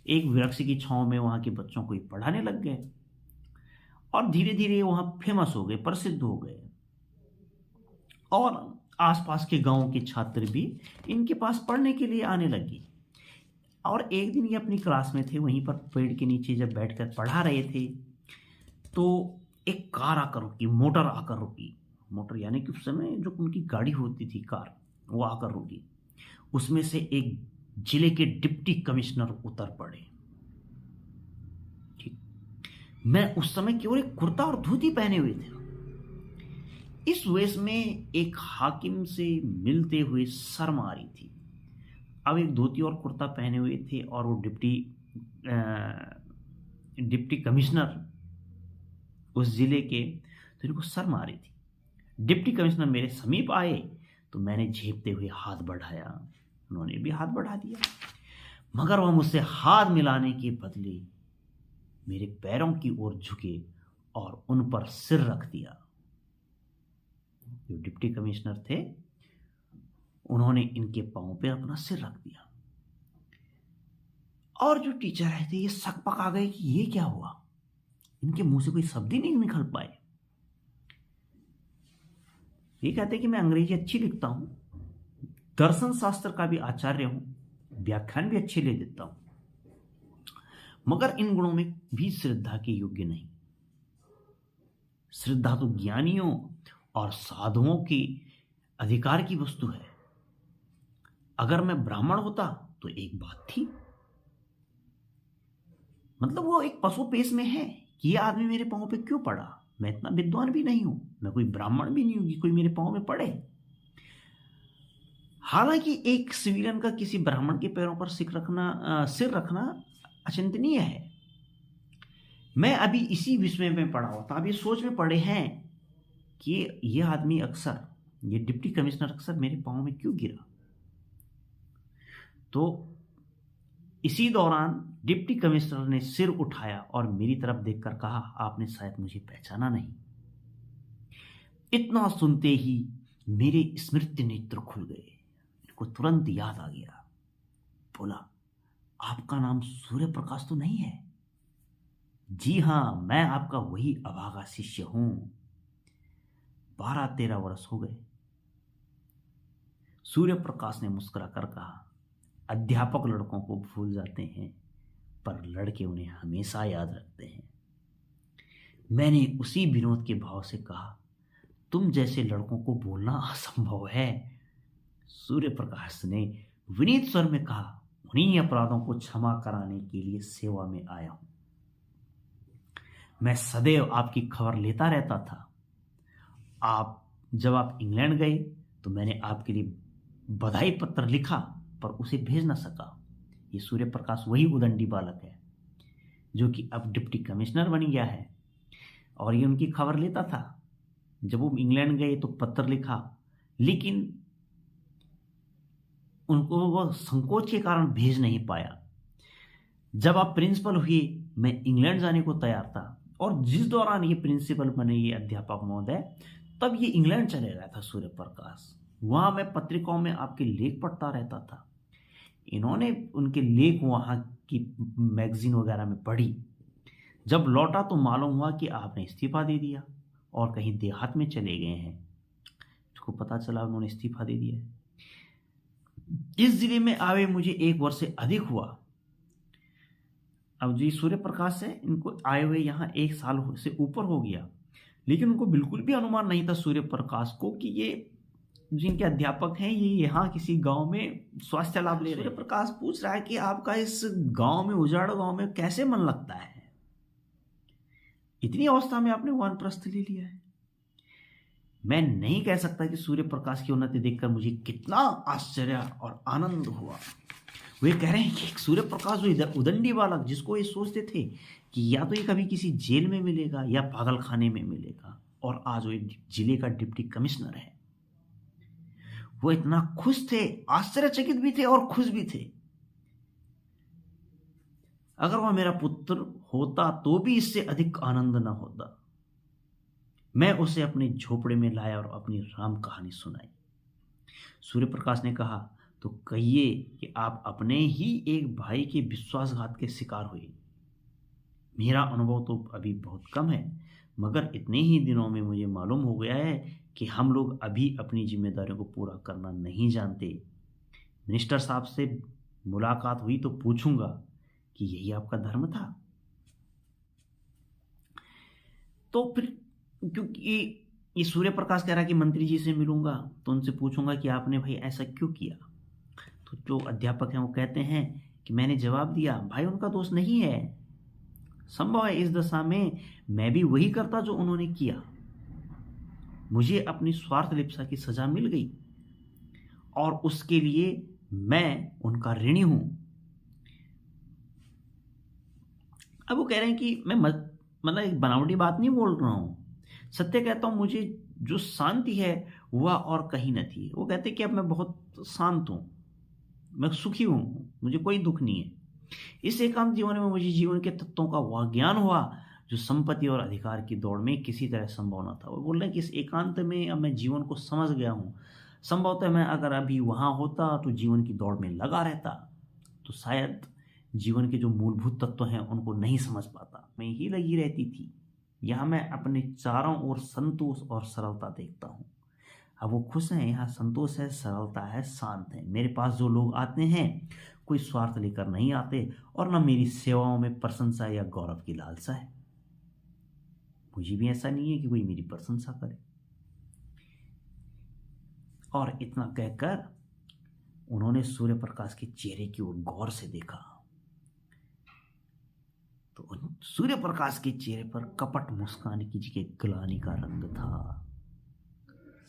एक वृक्ष की छांव में वहां के बच्चों को पढ़ाने लग गए और धीरे धीरे वहां फेमस हो गए, प्रसिद्ध हो गए। और आसपास के गांव के छात्र भी इनके पास पढ़ने के लिए आने लगे। और एक दिन ये अपनी क्लास में थे, वहीं पर पेड़ के नीचे जब बैठकर पढ़ा रहे थे, तो एक कार आकर रुकी, मोटर आकर रुकी। मोटर यानी कि उस समय जो उनकी गाड़ी होती थी, कार, वो आकर रुकी। उसमें से एक जिले के डिप्टी कमिश्नर उतर पड़े। ठीक, मैं उस समय केवल एक कुर्ता और धोती पहने हुए थे। इस वेश में एक हाकिम से मिलते हुए शर्म आ रही थी। अब एक धोती और कुर्ता पहने हुए थे और वो डिप्टी कमिश्नर उस जिले के, तो इनको शर्म आ रही थी। डिप्टी कमिश्नर मेरे समीप आए तो मैंने झेपते हुए हाथ बढ़ाया, उन्होंने भी हाथ बढ़ा दिया, मगर वह मुझसे हाथ मिलाने के बदले मेरे पैरों की ओर झुके और उन पर सिर रख दिया। जो डिप्टी कमिश्नर थे उन्होंने इनके पांव पे अपना सिर रख दिया और जो टीचर आए थे ये सकपक आ गए कि ये क्या हुआ, इनके मुंह से कोई शब्द ही नहीं निकल पाए। ये कहते कि मैं अंग्रेजी अच्छी लिखता हूं, दर्शन शास्त्र का भी आचार्य हूं, व्याख्यान भी अच्छे ले देता हूं, मगर इन गुणों में भी श्रद्धा के योग्य नहीं। श्रद्धा तो ज्ञानियों और साधुओं की अधिकार की वस्तु है। अगर मैं ब्राह्मण होता तो एक बात थी, मतलब वो एक पशु पेश में है कि ये आदमी मेरे पांव पे क्यों पड़ा। मैं इतना विद्वान भी नहीं हूं, मैं कोई ब्राह्मण भी नहीं हूं कि कोई मेरे पांव में पड़े। हालांकि एक सिविलियन का किसी ब्राह्मण के पैरों पर सिर रखना अचिंतनीय है। मैं अभी इसी विषय में पढ़ा होता, अभी सोच में पड़े हैं कि ये आदमी अक्सर, ये डिप्टी कमिश्नर अक्सर मेरे पांव में क्यों गिरा। तो इसी दौरान डिप्टी कमिश्नर ने सिर उठाया और मेरी तरफ देखकर कहा, आपने शायद मुझे पहचाना नहीं। इतना सुनते ही मेरे स्मृति नेत्र खुल गए, इनको तुरंत याद आ गया। बोला, आपका नाम सूर्य प्रकाश तो नहीं है? जी हां, मैं आपका वही अभागा शिष्य हूं। 12-13 वर्ष हो गए। सूर्य प्रकाश ने मुस्कुराकर कहा, अध्यापक लड़कों को भूल जाते हैं पर लड़के उन्हें हमेशा याद रखते हैं। मैंने उसी विनोद के भाव से कहा, तुम जैसे लड़कों को भूलना असंभव है। सूर्य प्रकाश ने विनीत स्वर में कहा, उन्हीं अपराधों को क्षमा कराने के लिए सेवा में आया हूं। मैं सदैव आपकी खबर लेता रहता था। जब आप इंग्लैंड गए तो मैंने आपके लिए बधाई पत्र लिखा पर उसे भेज ना सका। ये सूर्य प्रकाश वही उदंडी बालक है जो कि अब डिप्टी कमिश्नर बन गया है और ये उनकी खबर लेता था। जब वो इंग्लैंड गए तो पत्र लिखा, लेकिन उनको वह संकोच के कारण भेज नहीं पाया। जब आप प्रिंसिपल हुए मैं इंग्लैंड जाने को तैयार था और जिस दौरान ये प्रिंसिपल बने, ये अध्यापक महोदय, तब ये इंग्लैंड चले गया था सूर्य प्रकाश। वहां मैं पत्रिकाओं में आपके लेख पढ़ता रहता था। इन्होंने उनके लेख वहां की मैगजीन वगैरह में पढ़ी। जब लौटा तो मालूम हुआ कि आपने इस्तीफा दे दिया और कहीं देहात में चले गए हैं। इसको पता चला उन्होंने इस्तीफा दे दिया है। इस जिले में आए मुझे 1 वर्ष से अधिक हुआ। अब जी सूर्य प्रकाश है, इनको आए हुए यहाँ 1 साल से ऊपर हो गया, लेकिन उनको बिल्कुल भी अनुमान नहीं था सूर्य प्रकाश को कि ये जिनके अध्यापक हैं ये यहाँ किसी गांव में स्वास्थ्य लाभ ले रहे हैं। सूर्य प्रकाश पूछ रहा है कि आपका इस गांव में, उजाड़ गांव में कैसे मन लगता है? इतनी अवस्था में आपने वानप्रस्थ ले लिया है। मैं नहीं कह सकता कि सूर्य प्रकाश की उन्नति देखकर मुझे कितना आश्चर्य और आनंद हुआ। वे कह रहे हैं कि सूर्य प्रकाश जो उदंडी बालक, जिसको ये सोचते थे कि या तो ये कभी किसी जेल में मिलेगा या पागलखाने में मिलेगा, और आज वो जिले का डिप्टी कमिश्नर है। वो इतना खुश थे, आश्चर्यचकित भी थे और खुश भी थे। अगर वह मेरा पुत्र होता तो भी इससे अधिक आनंद न होता। मैं उसे अपने झोपड़े में लाया और अपनी राम कहानी सुनाई। सूर्य प्रकाश ने कहा, तो कहिए कि आप अपने ही एक भाई के विश्वासघात के शिकार हुए। मेरा अनुभव तो अभी बहुत कम है, मगर इतने ही दिनों में मुझे मालूम हो गया है कि हम लोग अभी अपनी जिम्मेदारियों को पूरा करना नहीं जानते। मिनिस्टर साहब से मुलाकात हुई तो पूछूंगा कि यही आपका धर्म था। तो फिर क्योंकि ये सूर्य प्रकाश कह रहा है कि मंत्री जी से मिलूंगा तो उनसे पूछूंगा कि आपने भाई ऐसा क्यों किया। तो जो अध्यापक हैं वो कहते हैं कि मैंने जवाब दिया, भाई उनका दोष नहीं है, संभव है इस दशा में मैं भी वही करता जो उन्होंने किया। मुझे अपनी स्वार्थ लिप्सा की सजा मिल गई और उसके लिए मैं उनका ऋणी हूं। अब वो कह रहे हैं कि मैं मतलब एक बनावटी बात नहीं बोल रहा हूं, सत्य कहता हूं, मुझे जो शांति है वह और कहीं न थी। वो कहते हैं कि अब मैं बहुत शांत हूं, मैं सुखी हूं, मुझे कोई दुख नहीं है। इस एकांत जीवन में मुझे जीवन के तत्वों का वह ज्ञान हुआ जो संपत्ति और अधिकार की दौड़ में किसी तरह संभव न था। वो बोल रहे हैं कि इस एकांत में अब मैं जीवन को समझ गया हूं। संभवतः मैं अगर अभी वहां होता तो जीवन की दौड़ में लगा रहता तो शायद जीवन के जो मूलभूत तत्व हैं उनको नहीं समझ पाता, मैं ही लगी रहती थी। यहाँ मैं अपने चारों ओर संतोष और सरलता देखता हूँ। अब वो खुश हैं, यहाँ संतोष है, सरलता है, शांत है। मेरे पास जो लोग आते हैं कोई स्वार्थ लेकर नहीं आते और न मेरी सेवाओं में प्रशंसा या गौरव की लालसा है। मुझे भी ऐसा नहीं है कि कोई मेरी प्रशंसा करे। और इतना कहकर उन्होंने सूर्य प्रकाश के चेहरे की ओर गौर से देखा तो सूर्य प्रकाश के चेहरे पर कपट मुस्कान की जगह ग्लानि का रंग था।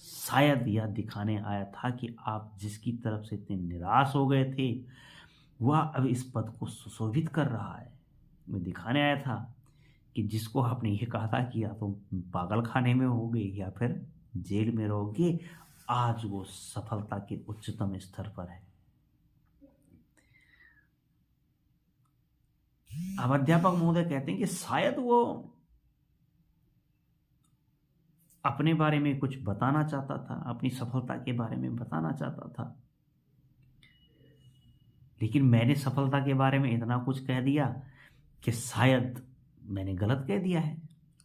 शायद यह दिखाने आया था कि आप जिसकी तरफ से इतने निराश हो गए थे वह अब इस पद को सुशोभित कर रहा है। मैं दिखाने आया था कि जिसको आपने ये कहा था कि या तो पागल खाने में होगे या फिर जेल में रहोगे, आज वो सफलता के उच्चतम स्तर पर है। अब अध्यापक महोदय कहते हैं कि शायद वो अपने बारे में कुछ बताना चाहता था, अपनी सफलता के बारे में बताना चाहता था, लेकिन मैंने सफलता के बारे में इतना कुछ कह दिया कि शायद मैंने गलत कह दिया है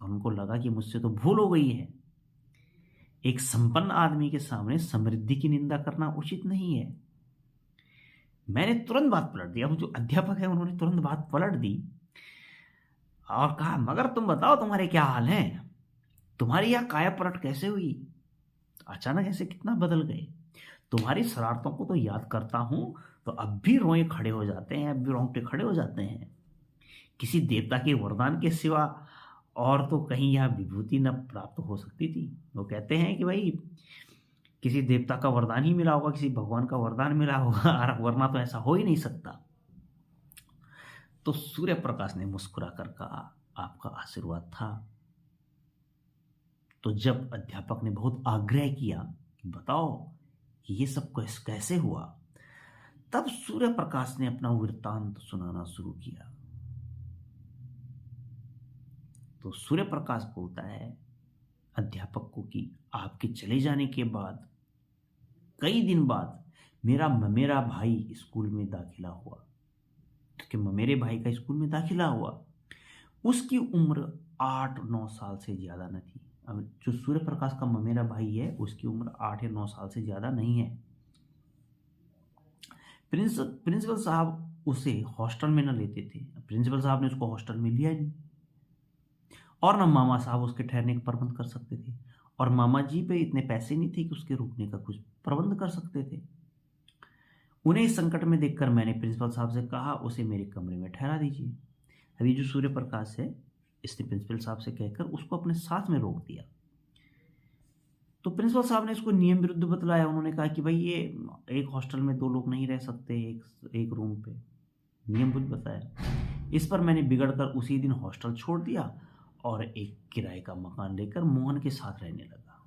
और उनको लगा कि मुझसे तो भूल हो गई है। एक संपन्न आदमी के सामने समृद्धि की निंदा करना उचित नहीं है। मैंने तुरंत बात पलट दी। अब जो अध्यापक है उन्होंने तुरंत बात पलट दी और कहा, मगर तुम बताओ तुम्हारे क्या हाल हैं, तुम्हारी यह काया पलट कैसे हुई, अचानक ऐसे कितना बदल गए। तुम्हारी शरारतों को तो याद करता हूं तो अब भी रोए खड़े हो जाते हैं, अब भी रोंगटे खड़े हो जाते हैं। किसी देवता के वरदान के सिवा और तो कहीं यह विभूति न प्राप्त हो सकती थी। वो कहते हैं कि भाई किसी देवता का वरदान ही मिला होगा, किसी भगवान का वरदान मिला होगा, वरना तो ऐसा हो ही नहीं सकता। तो सूर्य प्रकाश ने मुस्कुरा कर कहा, आपका आशीर्वाद था। तो जब अध्यापक ने बहुत आग्रह किया कि बताओ कि ये सब कैसे हुआ, तब सूर्य प्रकाश ने अपना वृत्तांत सुनाना शुरू किया। तो सूर्य प्रकाश बोलता है अध्यापक को कि आपके चले जाने के बाद कई दिन बाद मेरा भाई स्कूल में दाखिला हुआ। क्योंकि मेरे भाई का स्कूल में दाखिला हुआ, उसकी उम्र 8-9 साल से ज़्यादा न थी। अब जो सूर्य प्रकाश का मेरा भाई है उसकी उम्र 8 या 9 साल से ज़्यादा नहीं है। प्रिंसिपल साहब उसे हॉस्टल में न लेते थे। प्रिंसिपल साहब ने उसको हॉस्टल में लिया नहीं और न मामा साहब उसके ठहरने का प्रबंध कर सकते थे और मामा जी पे इतने पैसे नहीं थे कि उसके रुकने का कुछ प्रबंध कर सकते थे। उन्हें इस संकट में देखकर मैंने प्रिंसिपल साहब से कहा उसे मेरे कमरे में ठहरा दीजिए। अभी जो सूर्य प्रकाश है इसने प्रिंसिपल साहब से कहकर उसको अपने साथ में रोक दिया। तो प्रिंसिपल साहब ने इसको नियम विरुद्ध बतलाया। उन्होंने कहा कि भाई ये एक हॉस्टल में 2 लोग नहीं रह सकते एक रूम पे, नियम विरुद्ध बताया। इस पर मैंने बिगड़कर उसी दिन हॉस्टल छोड़ दिया और एक किराए का मकान लेकर मोहन के साथ रहने लगा।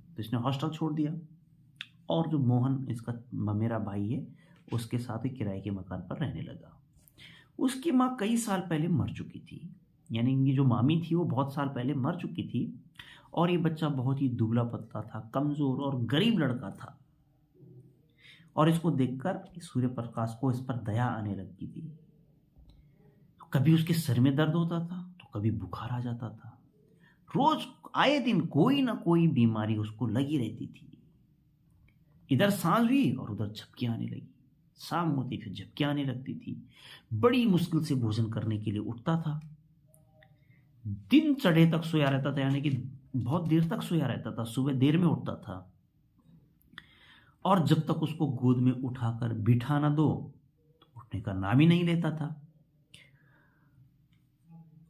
तो इसने हॉस्टल छोड़ दिया और जो मोहन इसका मेरा भाई है उसके साथ ही किराए के मकान पर रहने लगा। उसकी माँ कई साल पहले मर चुकी थी, यानी इनकी जो मामी थी वो बहुत साल पहले मर चुकी थी और ये बच्चा बहुत ही दुबला पतला था, कमज़ोर और गरीब लड़का था। और इसको देखकर सूर्य प्रकाश को इस पर दया आने लगी थी। कभी उसके सर में दर्द होता था तो कभी बुखार आ जाता था। रोज आए दिन कोई ना कोई बीमारी उसको लगी रहती थी। इधर सांस हुई और उधर झपकियां आने लगी। शाम होती फिर झपकियां आने लगती थी। बड़ी मुश्किल से भोजन करने के लिए उठता था। दिन चढ़े तक सोया रहता था, यानी कि बहुत देर तक सोया रहता था। सुबह देर में उठता था और जब तक उसको गोद में उठाकर बिठा ना दो तो उठने का नाम ही नहीं लेता था।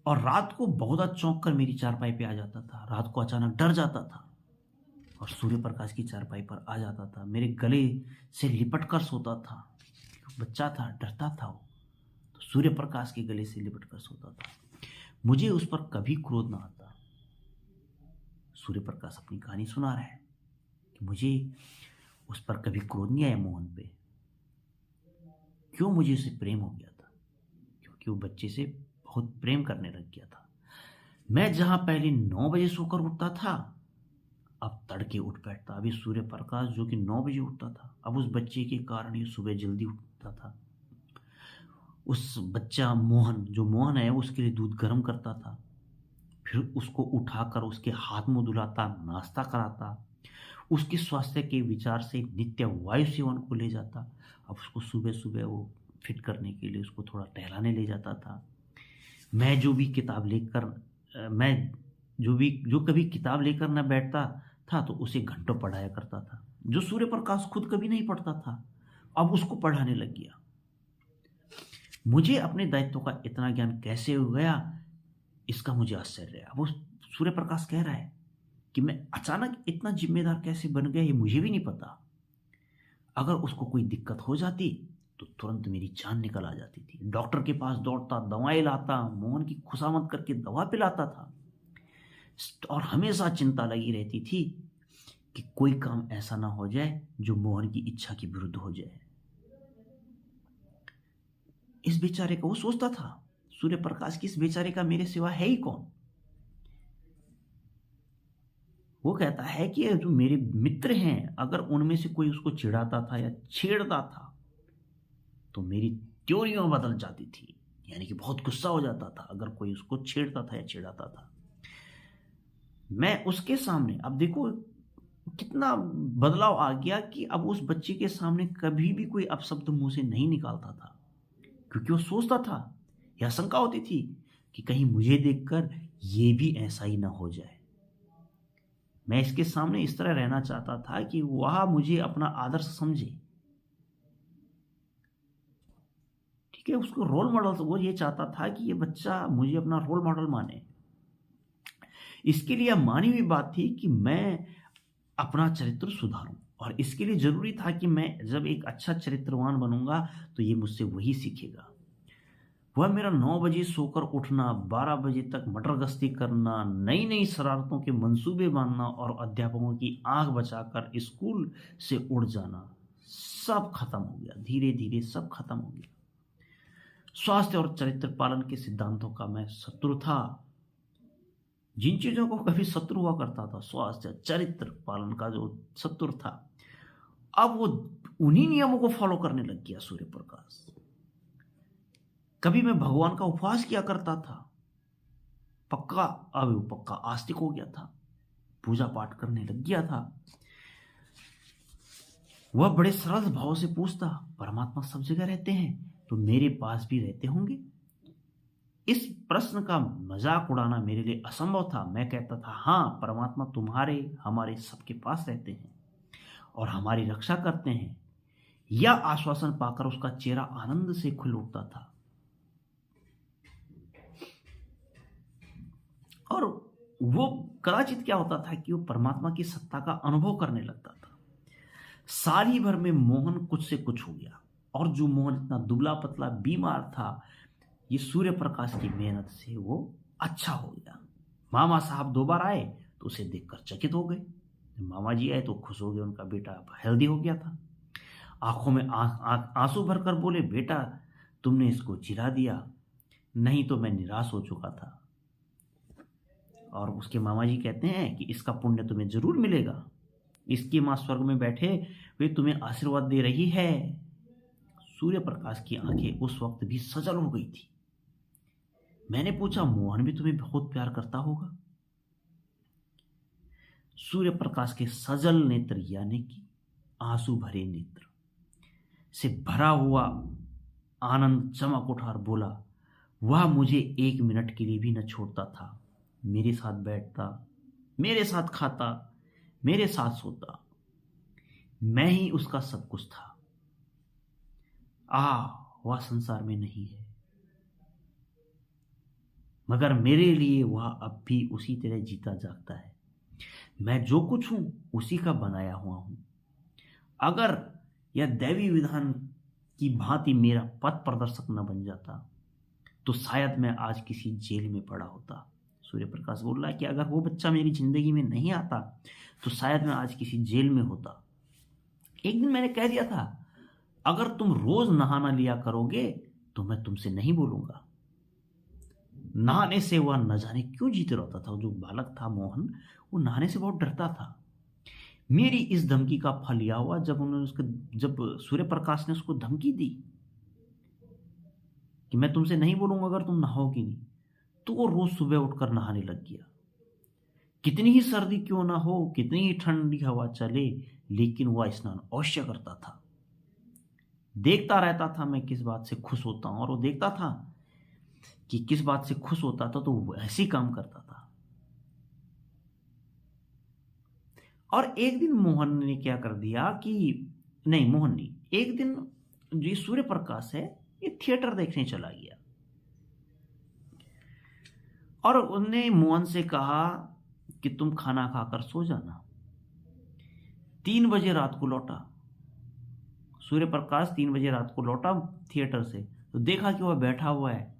और रात को बहुत चौंक कर मेरी चारपाई पे आ जाता था। रात को अचानक डर जाता था और सूर्य प्रकाश की चारपाई पर आ जाता था, मेरे गले से लिपट कर सोता था। बच्चा था, डरता था वो, तो सूर्य प्रकाश के गले से लिपट कर सोता था। मुझे उस पर कभी क्रोध ना आता। सूर्य प्रकाश अपनी कहानी सुना रहा है कि मुझे उस पर कभी क्रोध नहीं आया मोहन पे। क्यों? मुझे उससे प्रेम हो गया था, क्योंकि वो बच्चे से बहुत प्रेम करने लग गया था। मैं जहां पहले 9 बजे सोकर उठता था, अब तड़के उठ बैठता। अभी सूर्य प्रकाश जो कि 9 बजे उठता था, अब उस बच्चे के कारण ये सुबह जल्दी उठता था। उस बच्चा मोहन, जो मोहन है, उसके लिए दूध गर्म करता था, फिर उसको उठाकर उसके हाथ मुंह धुलाता, नाश्ता कराता, उसके स्वास्थ्य के विचार से नित्य वायु सेवन को ले जाता। अब उसको सुबह सुबह वो फिट करने के लिए उसको थोड़ा टहलाने ले जाता था। मैं जो भी किताब लेकर मैं जो कभी किताब लेकर न बैठता था, तो उसे घंटों पढ़ाया करता था। जो सूर्य प्रकाश खुद कभी नहीं पढ़ता था, अब उसको पढ़ाने लग गया। मुझे अपने दायित्व का इतना ज्ञान कैसे हो गया, इसका मुझे आश्चर्य है। अब वो सूर्य प्रकाश कह रहा है कि मैं अचानक इतना जिम्मेदार कैसे बन गया, ये मुझे भी नहीं पता। अगर उसको कोई दिक्कत हो जाती तो तुरंत मेरी जान निकल आ जाती थी। डॉक्टर के पास दौड़ता, दवाएं लाता, मोहन की खुशामद करके दवा पिलाता था, और हमेशा चिंता लगी रहती थी कि कोई काम ऐसा ना हो जाए जो मोहन की इच्छा के विरुद्ध हो जाए। इस बेचारे का वो सोचता था, सूर्य प्रकाश की इस बेचारे का मेरे सिवा है ही कौन। वो कहता है कि जो मेरे मित्र हैं, अगर उनमें से कोई उसको चिढ़ाता था या छेड़ता था तो मेरी त्योरियां बदल जाती थी, यानी कि बहुत गुस्सा हो जाता था अगर कोई उसको छेड़ता था या चिढ़ाता था। मैं उसके सामने, अब देखो कितना बदलाव आ गया कि अब उस बच्चे के सामने कभी भी कोई अपशब्द मुंह से नहीं निकालता था, क्योंकि वो सोचता था या शंका होती थी कि कहीं मुझे देखकर ये भी ऐसा ही ना हो जाए। मैं इसके सामने इस तरह रहना चाहता था कि वह मुझे अपना आदर्श समझे। ठीक है, उसको रोल मॉडल, वो ये चाहता था कि ये बच्चा मुझे अपना रोल मॉडल माने। इसके लिए मानवीय बात थी कि मैं अपना चरित्र सुधारूं, और इसके लिए जरूरी था कि मैं जब एक अच्छा चरित्रवान बनूंगा तो ये मुझसे वही सीखेगा। वह मेरा 9 बजे सोकर उठना, 12 बजे तक मटर गश्ती करना, नई नई शरारतों के मंसूबे बांधना और अध्यापकों की आंख बचाकर स्कूल से उड़ जाना, सब खत्म हो गया। धीरे धीरे सब खत्म हो गया। स्वास्थ्य और चरित्र पालन के सिद्धांतों का मैं शत्रु था। जिन चीजों को कभी शत्रु हुआ करता था, स्वास्थ्य चरित्र पालन का जो शत्रु था, अब वो उन्हीं नियमों को फॉलो करने लग गया सूर्य प्रकाश। कभी मैं भगवान का उपवास किया करता था, पक्का, अब वो पक्का आस्तिक हो गया था, पूजा पाठ करने लग गया था। वह बड़े सरल भाव से पूछता, परमात्मा सब जगह रहते हैं तो मेरे पास भी रहते होंगे? इस प्रश्न का मजाक उड़ाना मेरे लिए असंभव था। मैं कहता था, हाँ, परमात्मा तुम्हारे हमारे सबके पास रहते हैं और हमारी रक्षा करते हैं। यह आश्वासन पाकर उसका चेहरा आनंद से खुल उठता था और वो कदाचित क्या होता था कि वो परमात्मा की सत्ता का अनुभव करने लगता था। साल ही भर में मोहन कुछ से कुछ हो गया, और जो मोहन इतना दुबला पतला बीमार था, ये सूर्य प्रकाश की मेहनत से वो अच्छा हो गया। मामा साहब 2 बार आए तो उसे देखकर चकित हो गए। मामा जी आए तो खुश हो गए, उनका बेटा अब हेल्दी हो गया था। आंखों में आंसू भरकर बोले, बेटा तुमने इसको चिढ़ा दिया, नहीं तो मैं निराश हो चुका था। और उसके मामा जी कहते हैं कि इसका पुण्य तुम्हें जरूर मिलेगा, इसकी मां स्वर्ग में बैठे वे तुम्हें आशीर्वाद दे रही है। सूर्य प्रकाश की आंखें उस वक्त भी सजल हो गई थी। मैंने पूछा, मोहन भी तुम्हें बहुत प्यार करता होगा? सूर्य प्रकाश के सजल नेत्र, यानी कि आंसू भरे नेत्र से भरा हुआ आनंद चमक उठा और बोला, वह मुझे 1 मिनट के लिए भी न छोड़ता था। मेरे साथ बैठता, मेरे साथ खाता, मेरे साथ सोता। मैं ही उसका सब कुछ था। वह संसार में नहीं है। मगर मेरे लिए वह अब भी उसी तरह जीता जागता है। मैं जो कुछ हूं उसी का बनाया हुआ हूं। अगर यह दैवी विधान की भांति मेरा पथ प्रदर्शक न बन जाता तो शायद मैं आज किसी जेल में पड़ा होता। सूर्य प्रकाश बोल रहा है कि अगर वो बच्चा मेरी जिंदगी में नहीं आता तो शायद मैं आज किसी जेल में होता। एक दिन मैंने कह दिया था, अगर तुम रोज नहाना लिया करोगे तो मैं तुमसे नहीं बोलूंगा। नहाने से वह न जाने क्यों जीते रहता था। जो बालक था मोहन, वो नहाने से बहुत डरता था। मेरी इस धमकी का फल यह हुआ जब सूर्य प्रकाश ने उसको धमकी दी कि मैं तुमसे नहीं बोलूंगा अगर तुम नहाओगी नहीं, तो वो रोज सुबह उठकर नहाने लग गया। कितनी ही सर्दी क्यों ना हो, कितनी ही ठंडी हवा चले, लेकिन वह स्नान अवश्य करता था। देखता रहता था मैं किस बात से खुश होता हूं, और वो देखता था कि किस बात से खुश होता था तो वो ऐसे ही काम करता था। और एक दिन मोहन ने क्या कर दिया कि नहीं, मोहन नहीं, एक दिन जो ये सूर्य प्रकाश है ये थिएटर देखने चला गया और उन्होंने मोहन से कहा कि तुम खाना खाकर सो जाना। 3 बजे रात को लौटा सूर्य प्रकाश, 3 बजे रात को लौटा थिएटर से, तो देखा कि वह बैठा हुआ है।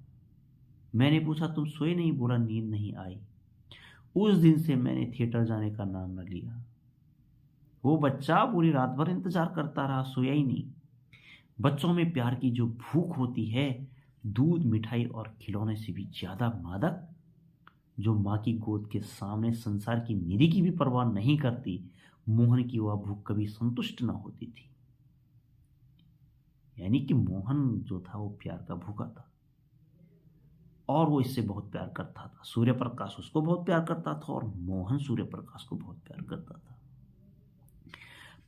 मैंने पूछा तुम सोए नहीं? बोला नींद नहीं आई। उस दिन से मैंने थिएटर जाने का नाम न लिया। वो बच्चा पूरी रात भर इंतजार करता रहा, सोया ही नहीं। बच्चों में प्यार की जो भूख होती है, दूध, मिठाई और खिलौने से भी ज्यादा मादक, जो माँ की गोद के सामने संसार की निधि की भी परवाह नहीं करती, मोहन की वह भूख कभी संतुष्ट न होती थी। यानी कि मोहन जो था वो प्यार का भूखा था और वो इससे बहुत प्यार करता था। सूर्य प्रकाश उसको बहुत प्यार करता था और मोहन सूर्य प्रकाश को बहुत प्यार करता था।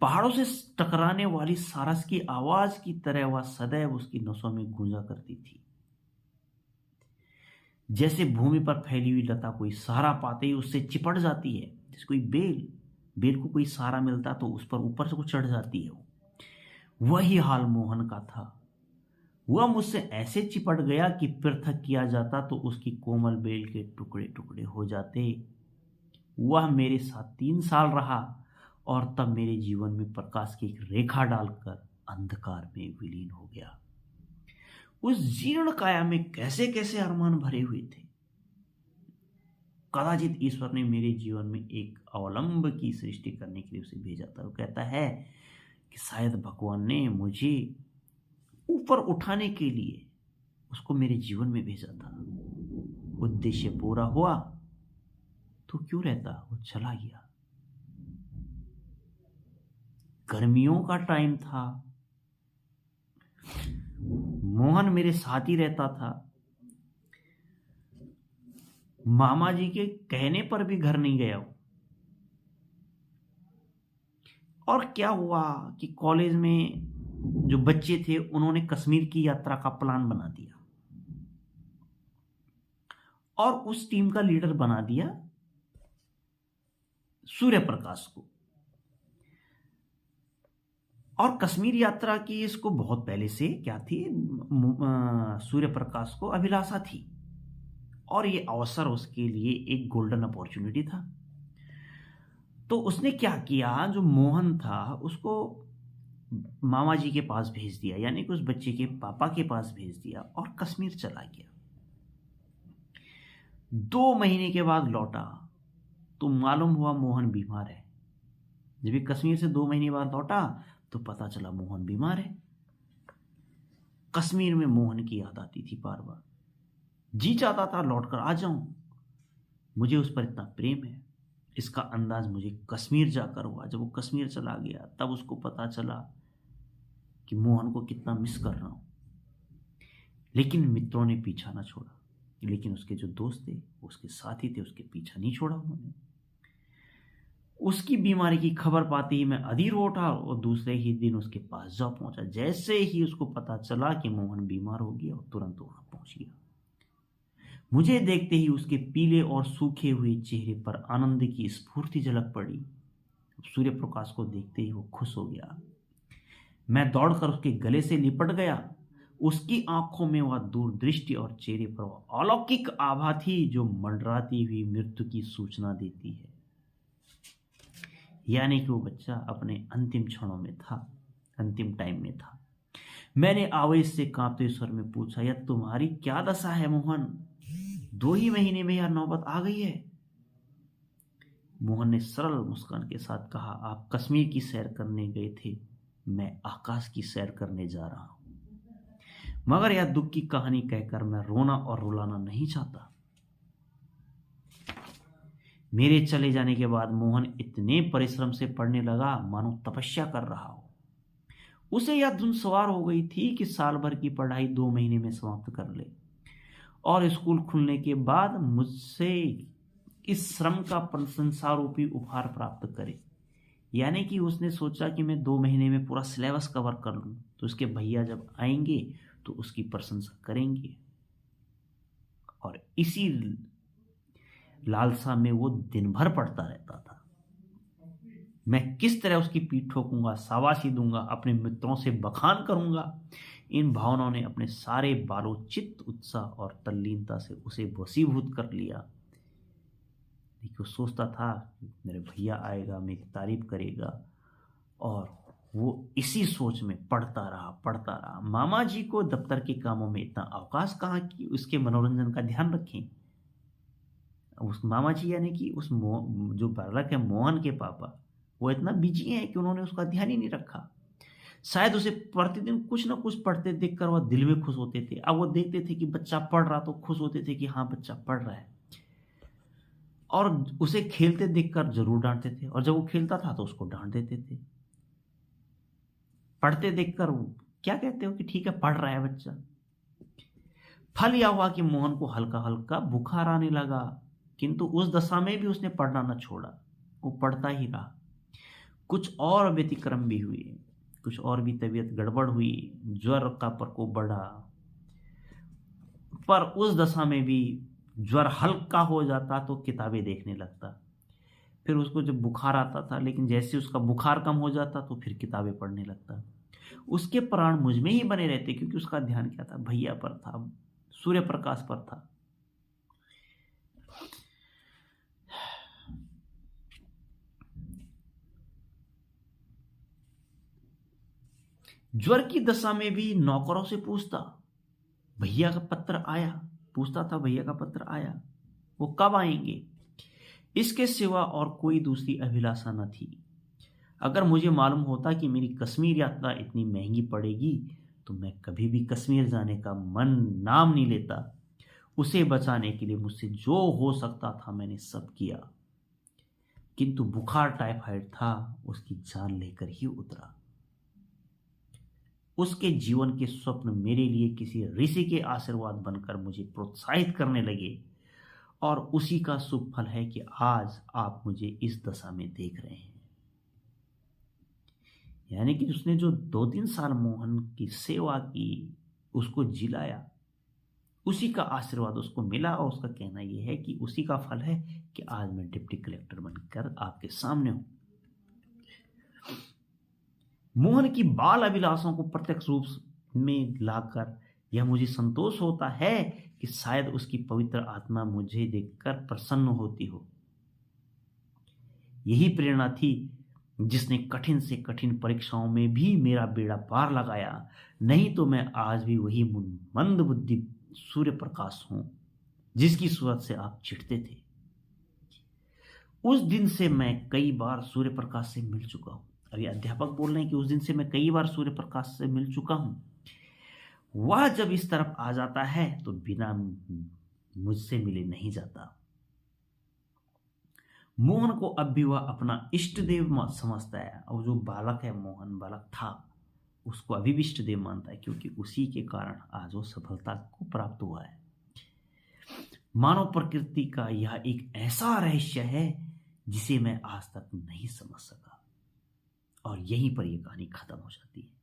पहाड़ों से टकराने वाली सारस की आवाज की तरह वह सदैव उसकी नसों में गूंजा करती थी। जैसे भूमि पर फैली हुई लता कोई सहारा पाते ही उससे चिपट जाती है। जैसे कोई बेल को कोई सहारा मिलता तो उस पर ऊपर से वो चढ़ जाती है। वही हाल मोहन का था। वह मुझसे ऐसे चिपट गया कि पृथक किया जाता तो उसकी कोमल बेल के टुकड़े टुकड़े हो जाते। वह मेरे साथ 3 साल रहा और तब मेरे जीवन में प्रकाश की एक रेखा डालकर अंधकार में विलीन हो गया। उस जीर्ण काया में कैसे कैसे अरमान भरे हुए थे। कदाचित ईश्वर ने मेरे जीवन में एक अवलंब की सृष्टि करने के लिए उसे भेजा था। वो कहता है कि शायद भगवान ने मुझे ऊपर उठाने के लिए उसको मेरे जीवन में भेजा था। उद्देश्य पूरा हुआ तो क्यों रहता, वो चला गया। गर्मियों का टाइम था, मोहन मेरे साथ ही रहता था। मामा जी के कहने पर भी घर नहीं गया। और क्या हुआ कि कॉलेज में जो बच्चे थे उन्होंने कश्मीर की यात्रा का प्लान बना दिया और उस टीम का लीडर बना दिया सूर्य प्रकाश को। और कश्मीर यात्रा की इसको बहुत पहले से क्या थी, सूर्य प्रकाश को अभिलाषा थी और ये अवसर उसके लिए एक गोल्डन अपॉर्चुनिटी था। तो उसने क्या किया, जो मोहन था उसको मामा जी के पास भेज दिया, यानी कि उस बच्चे के पापा के पास भेज दिया और कश्मीर चला गया। 2 महीने के बाद लौटा तो मालूम हुआ मोहन बीमार है। जब ये कश्मीर से 2 महीने बाद लौटा तो पता चला मोहन बीमार है। कश्मीर में मोहन की याद आती थी बार बार। जी चाहता था लौटकर आ जाऊं, मुझे उस पर इतना प्रेम है। इसका अंदाज मुझे कश्मीर जाकर हुआ। जब वो कश्मीर चला गया तब उसको पता चला कि मोहन को कितना मिस कर रहा हूं। लेकिन मित्रों ने पीछा ना छोड़ा, लेकिन उसके जो दोस्त थे, उसके साथी थे, उसके पीछा नहीं छोड़ा उन्होंने। उसकी बीमारी की खबर पाते ही मैं अधीर हो उठा और दूसरे ही दिन उसके पास जा पहुंचा। जैसे ही उसको पता चला कि मोहन बीमार हो गया, तुरंत वहां पहुंच गया। मुझे देखते ही उसके पीले और सूखे हुए चेहरे पर आनंद की स्फूर्ति झलक पड़ी। सूर्य प्रकाश को देखते ही वो खुश हो गया। मैं दौड़कर उसके गले से लिपट गया। उसकी आंखों में वह दूरदृष्टि और चेहरे पर वह अलौकिक आभा थी जो मंडराती हुई मृत्यु की सूचना देती है। यानी कि वो बच्चा अपने अंतिम क्षणों में था, अंतिम टाइम में था। मैंने आवेश से कांपते स्वर में पूछा, यह तुम्हारी क्या दशा है मोहन? 2 ही महीने में यह नौबत आ गई है। मोहन ने सरल मुस्कान के साथ कहा, आप कश्मीर की सैर करने गए थे, मैं आकाश की सैर करने जा रहा हूं। मगर यह दुख की कहानी कहकर मैं रोना और रुलाना नहीं चाहता। मेरे चले जाने के बाद मोहन इतने परिश्रम से पढ़ने लगा मानो तपस्या कर रहा हो। उसे यह धुन सवार हो गई थी कि साल भर की पढ़ाई 2 महीने में समाप्त कर ले और स्कूल खुलने के बाद मुझसे इस श्रम का प्रशंसारूपी उपहार प्राप्त करे। यानी कि उसने सोचा कि मैं 2 महीने में पूरा सिलेबस कवर कर लूं तो उसके भैया जब आएंगे तो उसकी प्रशंसा करेंगे, और इसी लालसा में वो दिन भर पढ़ता रहता था। मैं किस तरह उसकी पीठ ठोकूंगा, शाबाशी दूंगा, अपने मित्रों से बखान करूंगा, इन भावनाओं ने अपने सारे बालोचित उत्साह और तल्लीनता से उसे वशीभूत कर लिया। देखिए, वो सोचता था मेरे भैया आएगा, मेरी तारीफ करेगा, और वो इसी सोच में पढ़ता रहा। मामा जी को दफ्तर के कामों में इतना अवकाश कहाँ कि उसके मनोरंजन का ध्यान रखें। उस मामा जी यानी कि जो बालक है मोहन के पापा, वो इतना बिजी हैं कि उन्होंने उसका ध्यान ही नहीं रखा। शायद उसे प्रतिदिन कुछ ना कुछ पढ़ते देखकर वह दिल में खुश होते थे। अब वो देखते थे कि बच्चा पढ़ रहा तो खुश होते थे कि हाँ बच्चा पढ़ रहा है, और उसे खेलते देखकर जरूर डांटते थे, और जब वो खेलता था तो उसको डांट देते थे। पढ़ते देखकर क्या कहते हो कि ठीक है पढ़ रहा है बच्चा। फल यह हुआ कि मोहन को हल्का हल्का बुखार आने लगा, किंतु उस दशा में भी उसने पढ़ना न छोड़ा, वो पढ़ता ही रहा। कुछ और व्यतिक्रम भी हुए, कुछ और भी तबीयत गड़बड़ हुई, ज्वर का प्रकोप बढ़ा, पर उस दशा में भी ज्वर हल्का हो जाता तो किताबें देखने लगता। फिर उसको जब बुखार आता था, लेकिन जैसे उसका बुखार कम हो जाता तो फिर किताबें पढ़ने लगता। उसके प्राण मुझ में ही बने रहते, क्योंकि उसका ध्यान क्या था, भैया पर था, सूर्य प्रकाश पर था। ज्वर की दशा में भी नौकरों से पूछता, भैया का पत्र आया? पूछता था भैया का पत्र आया, वो कब आएंगे? इसके सिवा और कोई दूसरी अभिलाषा न थी। अगर मुझे मालूम होता कि मेरी कश्मीर यात्रा इतनी महंगी पड़ेगी तो मैं कभी भी कश्मीर जाने का नाम नहीं लेता। उसे बचाने के लिए मुझसे जो हो सकता था मैंने सब किया, किंतु बुखार टाइफाइड था, उसकी जान लेकर ही उतरा। उसके जीवन के स्वप्न मेरे लिए किसी ऋषि के आशीर्वाद बनकर मुझे प्रोत्साहित करने लगे, और उसी का शुभ फल है कि आज आप मुझे इस दशा में देख रहे हैं। यानी कि उसने जो 2-3 साल मोहन की सेवा की, उसको जिलाया, उसी का आशीर्वाद उसको मिला, और उसका कहना यह है कि उसी का फल है कि आज मैं डिप्टी कलेक्टर बनकर आपके सामने हूं। मोहन की बाल अभिलाषाओं को प्रत्यक्ष रूप में लाकर यह मुझे संतोष होता है कि शायद उसकी पवित्र आत्मा मुझे देखकर प्रसन्न होती हो। यही प्रेरणा थी जिसने कठिन से कठिन परीक्षाओं में भी मेरा बेड़ा पार लगाया, नहीं तो मैं आज भी वही मंद बुद्धि सूर्य प्रकाश हूं जिसकी सूरत से आप चिढ़ते थे। उस दिन से मैं कई बार सूर्य प्रकाश से मिल चुका हूं। अभी अध्यापक बोल रहे हैं कि उस दिन से मैं कई बार सूर्य प्रकाश से मिल चुका हूं। वह जब इस तरफ आ जाता है तो बिना मुझसे मिले नहीं जाता। मोहन को अब भी वह अपना इष्ट देव समझता है, और जो बालक है, मोहन बालक था, उसको अभी भी इष्ट देव मानता है, क्योंकि उसी के कारण आज वो सफलता को प्राप्त हुआ है। मानव प्रकृति का यह एक ऐसा रहस्य है जिसे मैं आज तक नहीं समझ सका, और यहीं पर यह कहानी खत्म हो जाती है।